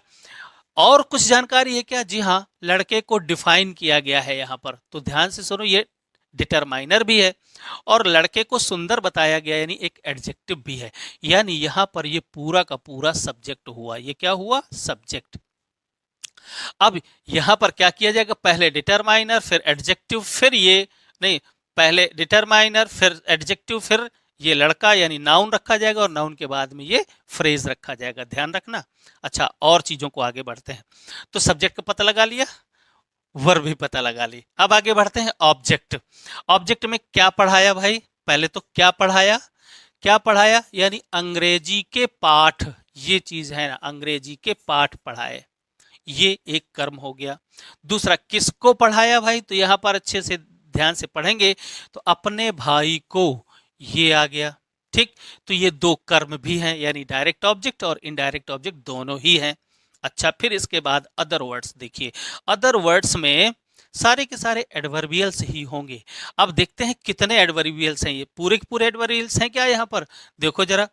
और कुछ जानकारी है क्या, जी हाँ, लड़के को डिफाइन किया गया है यहाँ पर, तो ध्यान से सुनो, ये डिटरमाइनर भी है और लड़के को सुंदर बताया गया, यानी एक एडजेक्टिव भी है, यानी यहां पर ये पूरा का पूरा सब्जेक्ट हुआ। ये क्या हुआ, सब्जेक्ट। अब यहां पर क्या किया जाएगा, पहले डिटरमाइनर फिर एडजेक्टिव फिर ये, नहीं, पहले डिटरमाइनर फिर एडजेक्टिव फिर ये लड़का यानी नाउन रखा जाएगा और नाउन के बाद में ये फ्रेज रखा जाएगा, ध्यान रखना। अच्छा, और चीजों को आगे बढ़ते हैं। तो सब्जेक्ट का पता लगा लिया, वर्ब भी पता लगा ली, अब आगे बढ़ते हैं ऑब्जेक्ट। ऑब्जेक्ट में क्या पढ़ाया भाई, पहले तो क्या पढ़ाया, क्या पढ़ाया, यानी अंग्रेजी के पाठ, ये चीज है ना, अंग्रेजी के पाठ पढ़ाए, ये एक कर्म हो गया। दूसरा, किसको पढ़ाया भाई, तो यहां पर अच्छे से ध्यान से पढ़ेंगे तो अपने भाई को, ये आ गया, ठीक। तो ये दो कर्म भी हैं, यानी डायरेक्ट ऑब्जेक्ट और इनडायरेक्ट ऑब्जेक्ट दोनों ही हैं। अच्छा, फिर इसके बाद अदर वर्ड्स देखिए, अदर वर्ड्स में सारे के सारे एडवर्बियल्स ही होंगे। अब देखते हैं कितने एडवर्बियल्स हैं, ये पूरे के पूरे एडवर्बियल्स हैं क्या यहाँ पर? देखो जरा,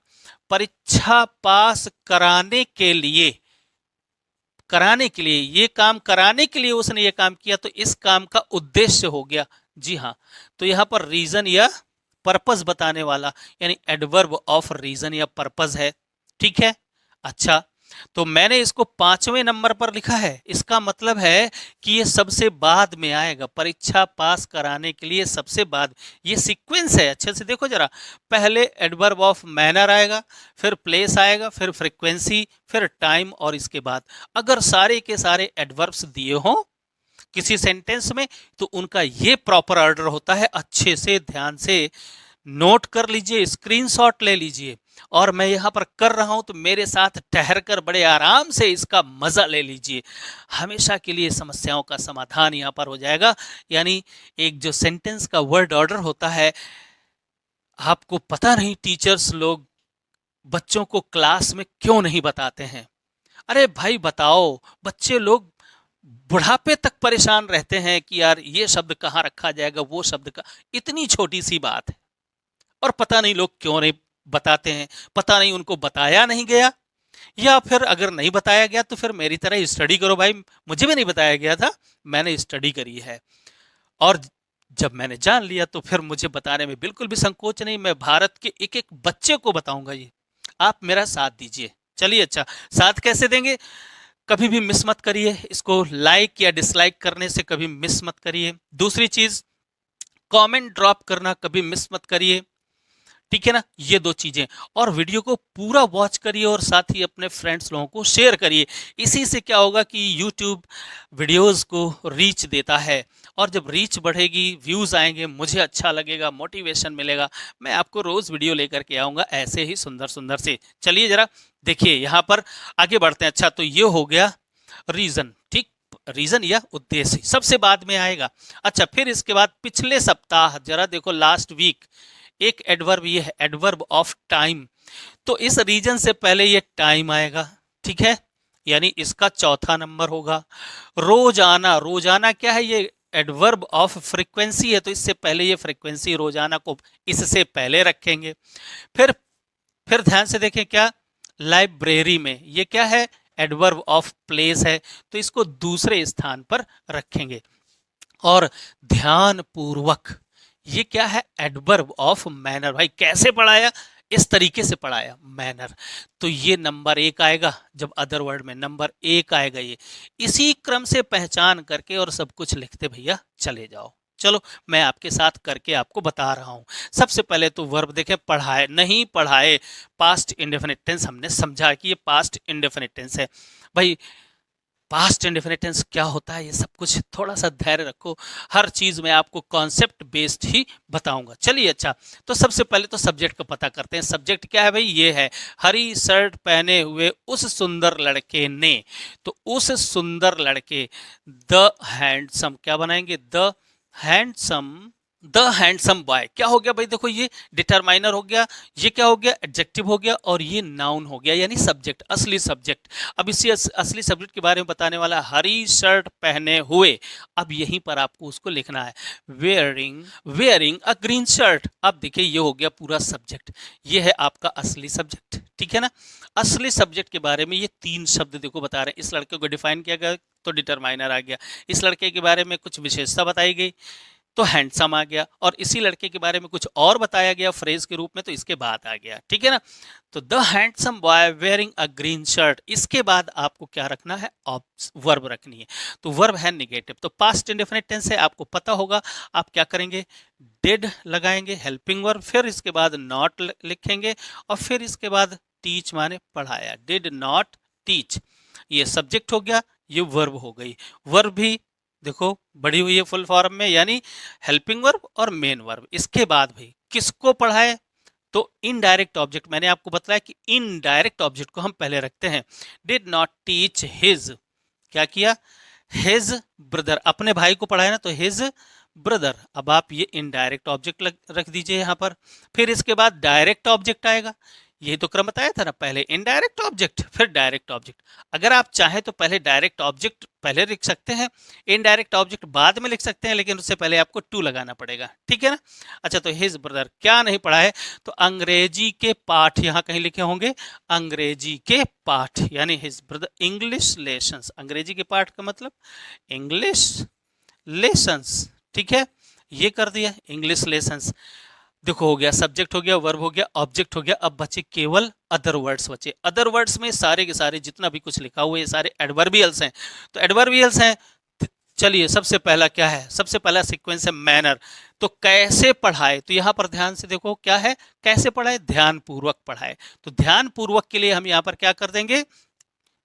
परीक्षा पास कराने के लिए ये काम कराने के लिए उसने ये काम किया, तो इस काम का उद्देश्य हो गया। जी हाँ, तो यहाँ पर रीजन या पर्पस बताने वाला यानी एडवर्ब ऑफ रीजन या पर्पस है। ठीक है, अच्छा, तो मैंने इसको 5वें नंबर पर लिखा है, इसका मतलब है कि ये सबसे बाद में आएगा, परीक्षा पास कराने के लिए सबसे बाद। ये सीक्वेंस है, अच्छे से देखो जरा, पहले एडवर्ब ऑफ मैनर आएगा, फिर प्लेस आएगा, फिर फ्रीक्वेंसी, फिर टाइम, और इसके बाद अगर सारे के सारे एडवर्ब्स दिए हों किसी सेंटेंस में तो उनका ये प्रॉपर ऑर्डर होता है। अच्छे से ध्यान से नोट कर लीजिए, स्क्रीनशॉट ले लीजिए, और मैं यहां पर कर रहा हूं तो मेरे साथ ठहर कर बड़े आराम से इसका मजा ले लीजिए। हमेशा के लिए समस्याओं का समाधान यहां पर हो जाएगा। यानी एक जो सेंटेंस का वर्ड ऑर्डर होता है, आपको पता नहीं टीचर्स लोग बच्चों को क्लास में क्यों नहीं बताते हैं। अरे भाई बताओ, बच्चे लोग बुढ़ापे तक परेशान रहते हैं कि यार ये शब्द कहाँ रखा जाएगा, वो शब्द का, इतनी छोटी सी बात है और पता नहीं लोग क्यों नहीं बताते हैं। पता नहीं उनको बताया नहीं गया, या फिर अगर नहीं बताया गया तो फिर मेरी तरह स्टडी करो भाई। मुझे भी नहीं बताया गया था, मैंने स्टडी करी है, और जब मैंने जान लिया तो फिर मुझे बताने में बिल्कुल भी संकोच नहीं। मैं भारत के एक एक बच्चे को बताऊंगा ये, आप मेरा साथ दीजिए। चलिए, अच्छा, साथ कैसे देंगे? कभी भी मिस मत करिए इसको, लाइक या डिसलाइक करने से कभी मिस मत करिए। दूसरी चीज, कमेंट ड्रॉप करना कभी मिस मत करिए, ठीक है ना, ये 2 चीजें। और वीडियो को पूरा वॉच करिए और साथ ही अपने फ्रेंड्स लोगों को शेयर करिए। इसी से क्या होगा कि यूट्यूब वीडियोस को रीच देता है, और जब रीच बढ़ेगी, व्यूज आएंगे, मुझे अच्छा लगेगा, मोटिवेशन मिलेगा, मैं आपको रोज वीडियो लेकर के आऊंगा ऐसे ही सुंदर सुंदर से। चलिए जरा देखिए, यहां पर आगे बढ़ते हैं। अच्छा, तो ये हो गया रीजन, ठीक, रीजन या उद्देश्य सबसे बाद में आएगा। अच्छा, फिर इसके बाद पिछले सप्ताह, जरा देखो, लास्ट वीक, एक एडवर्ब ये है, एडवर्ब ऑफ टाइम, तो इस रीजन से पहले ये टाइम आएगा, ठीक है, यानी इसका चौथा नंबर होगा। रोजाना, रोजाना क्या है, ये एडवर्ब ऑफ फ्रीक्वेंसी है, तो इससे पहले ये फ्रीक्वेंसी, रोजाना को इससे पहले रखेंगे। फिर ध्यान से देखें, क्या लाइब्रेरी में, ये क्या है, एडवर्ब ऑफ प्लेस है, तो इसको दूसरे स्थान पर रखेंगे। और ध्यान पूर्वक, ये क्या है, एडवर्ब ऑफ मैनर। भाई कैसे पढ़ाया, इस तरीके से पढ़ाया, मैनर, तो ये नंबर 1 आएगा। जब अदर वर्ड में नंबर 1 आएगा, ये इसी क्रम से पहचान करके और सब कुछ लिखते भैया चले जाओ। चलो मैं आपके साथ करके आपको बता रहा हूं। सबसे पहले तो वर्ब देखें, पढ़ाए, नहीं पढ़ाए, पास्ट इंडेफिनिट टेंस हमने समझा कि ये पास्ट इंडेफिनिट टेंस है। भाई पास्ट इंडेफिनिट टेंस क्या होता है, ये सब कुछ थोड़ा सा धैर्य रखो, हर चीज में आपको कॉन्सेप्ट बेस्ड ही बताऊंगा। चलिए, अच्छा, तो सबसे पहले तो सब्जेक्ट का पता करते हैं। सब्जेक्ट क्या है भाई, ये है, हरी शर्ट पहने हुए उस सुंदर लड़के ने, तो उस सुंदर लड़के, द हैंडसम, क्या बनाएंगे, हैंडसम द हैंडसम बॉय, क्या हो गया भाई, देखो ये डिटरमाइनर हो गया, ये क्या हो गया, एडजेक्टिव हो गया, और ये नाउन हो गया, यानी सब्जेक्ट, असली सब्जेक्ट। अब इसी असली सब्जेक्ट के बारे में बताने वाला, हरी शर्ट पहने हुए, अब यहीं पर आपको उसको लिखना है, वेयरिंग अ ग्रीन शर्ट। अब देखिए ये हो गया पूरा सब्जेक्ट, ये है आपका असली सब्जेक्ट, ठीक है ना। असली सब्जेक्ट के बारे में ये 3 शब्द देखो बता रहे हैं। इस लड़के को डिफाइन किया गया तो डिटरमाइनर आ गया, इस लड़के के बारे में कुछ विशेषता बताई गई तो हैंडसम आ गया, और इसी लड़के के बारे में कुछ और बताया गया फ्रेज के रूप में, तो इसके बाद आ गया, ठीक है ना। तो the handsome boy wearing a green shirt, इसके बाद आपको क्या रखना है, वर्ब रखनी है। तो वर्ब है निगेटिव, तो पास्ट इंडेफिनिट टेंस है, आपको पता होगा, आप क्या करेंगे, डिड लगाएंगे, हेल्पिंग वर्ब, फिर इसके बाद नॉट लिखेंगे, और फिर इसके बाद टीच माने पढ़ाया, डिड नॉट टीच, ये सब्जेक्ट हो गया, ये वर्ब हो गई। वर्ब भी देखो बड़ी हुई है फुल फॉर्म में, यानी हेल्पिंग वर्ब और मेन वर्ब। इसके बाद भाई किसको पढ़ाए, तो इनडायरेक्ट ऑब्जेक्ट, मैंने आपको बताया कि इनडायरेक्ट ऑब्जेक्ट को हम पहले रखते हैं। डिड नॉट टीच हिज, क्या किया, हिज ब्रदर, अपने भाई को पढ़ाया ना, तो हिज ब्रदर। अब आप ये इनडायरेक्ट ऑब्जेक्ट रख दीजिए यहां पर। फिर इसके बाद डायरेक्ट ऑब्जेक्ट आएगा, यही तो क्रम बताया था ना, पहले इनडायरेक्ट ऑब्जेक्ट फिर डायरेक्ट ऑब्जेक्ट। अगर आप चाहें तो पहले डायरेक्ट ऑब्जेक्ट पहले लिख सकते हैं, इनडायरेक्ट ऑब्जेक्ट बाद में लिख सकते हैं, लेकिन उससे पहले आपको टू लगाना पड़ेगा, ठीक है ना। अच्छा, तो हिज ब्रदर क्या नहीं पढ़ा है, तो अंग्रेजी के पाठ यहाँ कहीं लिखे होंगे, अंग्रेजी के पाठ यानी हिज ब्रदर इंग्लिश लेसन्स। अंग्रेजी के पाठ का मतलब इंग्लिश लेसन्स, ठीक है, ये कर दिया इंग्लिश लेसन्स। देखो हो गया, सब्जेक्ट हो गया, वर्ब हो गया, ऑब्जेक्ट हो गया, अब बचे केवल अदर वर्ड्स बचे। अदर वर्ड्स में सारे के सारे जितना भी कुछ लिखा हुआ है ये सारे एडवर्बियल्स हैं। तो एडवर्बियल्स हैं, चलिए सबसे पहला क्या है, सबसे पहला सीक्वेंस है मैनर। तो कैसे पढ़ाए, तो यहाँ पर ध्यान से देखो क्या है, कैसे पढ़ाए, ध्यान पूर्वक पढ़ाए। तो ध्यान पूर्वक के लिए हम यहाँ पर क्या कर देंगे,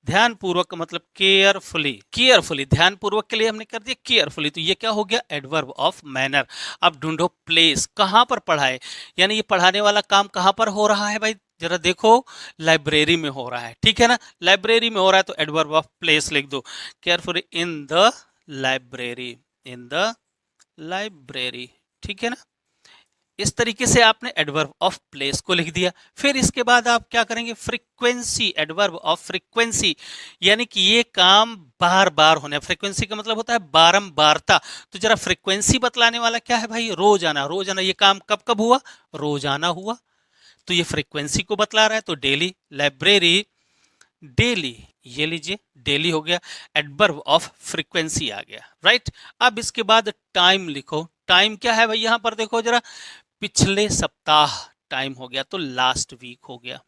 ध्यान पूर्वक का मतलब केयरफुली, केयरफुली, ध्यान पूर्वक के लिए हमने कर दिया केयरफुली। तो ये क्या हो गया, एडवर्ब ऑफ मैनर। अब ढूंढो प्लेस, कहां पर पढ़ाए, यानी ये पढ़ाने वाला काम कहां पर हो रहा है भाई, जरा देखो, लाइब्रेरी में हो रहा है, ठीक है ना, लाइब्रेरी में हो रहा है, तो एडवर्ब ऑफ प्लेस लिख दो, carefully in the library, in the library, ठीक है ना। इस तरीके से आपने एडवर्ब ऑफ प्लेस को लिख दिया। फिर इसके बाद आप क्या करेंगे, फ्रीक्वेंसी, एडवर्ब ऑफ फ्रीक्वेंसी, यानी कि ये काम बार बार होने, फ्रीक्वेंसी का मतलब होता है बारंबारता। तो जरा फ्रीक्वेंसी बतलाने वाला क्या है भाई, रोजाना, रोजाना ये काम कब कब हुआ, रोजाना हुआ, तो ये फ्रीक्वेंसी को बतला रहा है। तो डेली, लाइब्रेरी डेली, ये लीजिए डेली हो गया, एडवर्ब ऑफ फ्रीक्वेंसी आ गया, राइट। अब इसके बाद टाइम लिखो, टाइम क्या है भाई, यहां पर देखो जरा, पिछले सप्ताह टाइम हो गया, तो लास्ट वीक हो गया,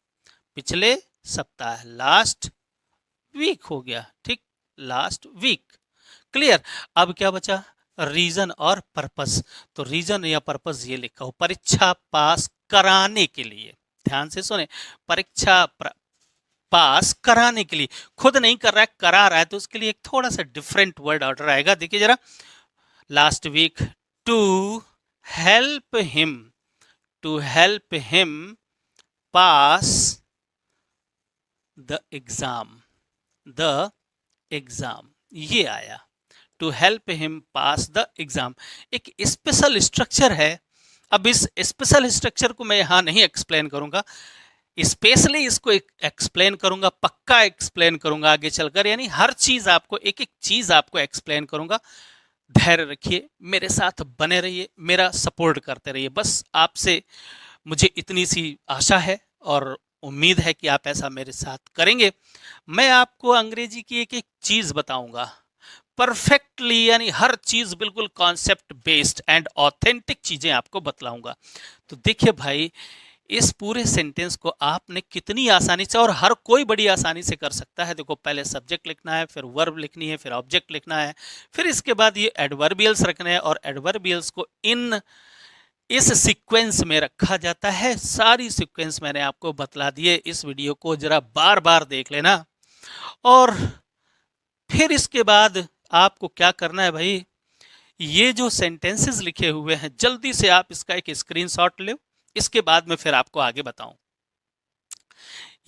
पिछले सप्ताह लास्ट वीक हो गया, ठीक, लास्ट वीक, क्लियर। अब क्या बचा, रीजन और पर्पस। तो रीजन या पर्पस ये लिखा हो, परीक्षा पास कराने के लिए, ध्यान से सुने, परीक्षा पास कराने के लिए, खुद नहीं कर रहा है, करा रहा है, तो उसके लिए एक थोड़ा सा डिफरेंट वर्ड ऑर्डर आएगा। देखिए जरा, last week, to help him, to help him pass the exam, the exam, ये आया, to help him pass the exam. एक स्पेशल स्ट्रक्चर है, अब इस स्पेशल स्ट्रक्चर को मैं यहां नहीं एक्सप्लेन करूंगा, स्पेशली इसको एक्सप्लेन करूंगा, पक्का एक्सप्लेन करूंगा आगे चलकर, यानी हर चीज आपको, एक एक चीज आपको एक्सप्लेन करूंगा। धैर्य रखिए, मेरे साथ बने रहिए, मेरा सपोर्ट करते रहिए, बस आपसे मुझे इतनी सी आशा है और उम्मीद है कि आप ऐसा मेरे साथ करेंगे। मैं आपको अंग्रेजी की एक एक चीज बताऊंगा परफेक्टली, यानी हर चीज बिल्कुल कॉन्सेप्ट बेस्ड एंड ऑथेंटिक चीजें आपको बतलाऊंगा। तो देखिए भाई, इस पूरे सेंटेंस को आपने कितनी आसानी से, और हर कोई बड़ी आसानी से कर सकता है। देखो, पहले सब्जेक्ट लिखना है, फिर वर्ब लिखनी है, फिर ऑब्जेक्ट लिखना है, फिर इसके बाद ये एडवर्बियल्स रखने हैं, और एडवर्बियल्स को इस सीक्वेंस में रखा जाता है। सारी सीक्वेंस मैंने आपको बतला दिए, इस वीडियो को जरा बार बार देख लेना। और फिर इसके बाद आपको क्या करना है भाई, ये जो सेंटेंसेस लिखे हुए हैं जल्दी से आप इसका एक स्क्रीनशॉट लो, इसके बाद में फिर आपको आगे बताऊं।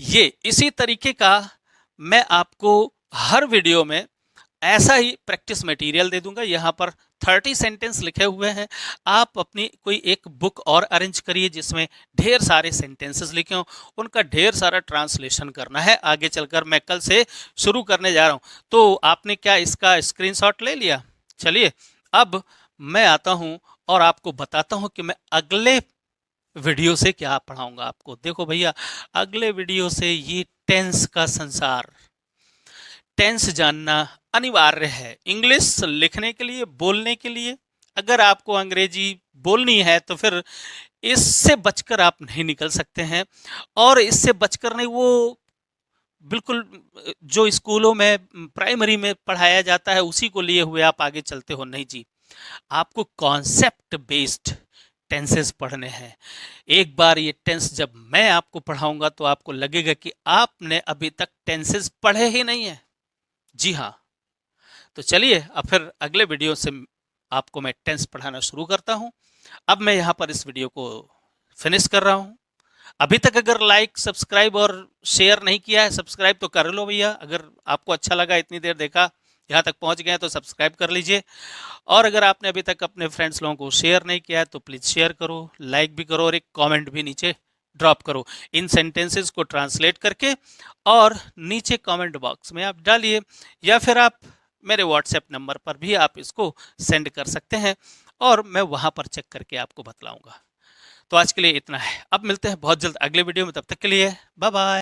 ये इसी तरीके का मैं आपको हर वीडियो में ऐसा ही प्रैक्टिस मटेरियल दे दूंगा। यहाँ पर 30 सेंटेंस लिखे हुए हैं, आप अपनी कोई एक बुक और अरेंज करिए जिसमें ढेर सारे सेंटेंसेस लिखे हों, उनका ढेर सारा ट्रांसलेशन करना है। आगे चलकर मैं कल से शुरू करने जा रहा हूँ। तो आपने क्या इसका स्क्रीनशॉट ले लिया? चलिए अब मैं आता हूँ और आपको बताता हूँ कि मैं अगले वीडियो से क्या पढ़ाऊंगा आपको। देखो भैया, अगले वीडियो से ये टेंस का संसार, टेंस जानना अनिवार्य है इंग्लिश लिखने के लिए, बोलने के लिए। अगर आपको अंग्रेजी बोलनी है तो फिर इससे बचकर आप नहीं निकल सकते हैं। और इससे बचकर नहीं, वो बिल्कुल जो स्कूलों में प्राइमरी में पढ़ाया जाता है उसी को लिए हुए आप आगे चलते हो, नहीं जी। आपको कॉन्सेप्ट बेस्ड टेंसेस पढ़ने हैं। एक बार ये टेंस जब मैं आपको पढ़ाऊंगा तो आपको लगेगा कि आपने अभी तक टेंसेस पढ़े ही नहीं है। जी हाँ, तो चलिए अब फिर अगले वीडियो से आपको मैं टेंस पढ़ाना शुरू करता हूं। अब मैं यहाँ पर इस वीडियो को फिनिश कर रहा हूं। अभी तक अगर लाइक, सब्सक्राइब और शेयर नहीं किया है, सब्सक्राइब तो कर लो भैया। अगर आपको अच्छा लगा, इतनी देर देखा, यहाँ तक पहुँच गए तो सब्सक्राइब कर लीजिए। और अगर आपने अभी तक अपने फ्रेंड्स लोगों को शेयर नहीं किया है तो प्लीज़ शेयर करो, लाइक भी करो और एक कमेंट भी नीचे ड्रॉप करो। इन सेंटेंसेस को ट्रांसलेट करके और नीचे कमेंट बॉक्स में आप डालिए, या फिर आप मेरे व्हाट्सएप नंबर पर भी आप इसको सेंड कर सकते हैं और मैं वहां पर चेक करके आपको बतलाऊंगा। तो आज के लिए इतना है, अब मिलते हैं बहुत जल्द अगले वीडियो में, तब तक के लिए बाय बाय।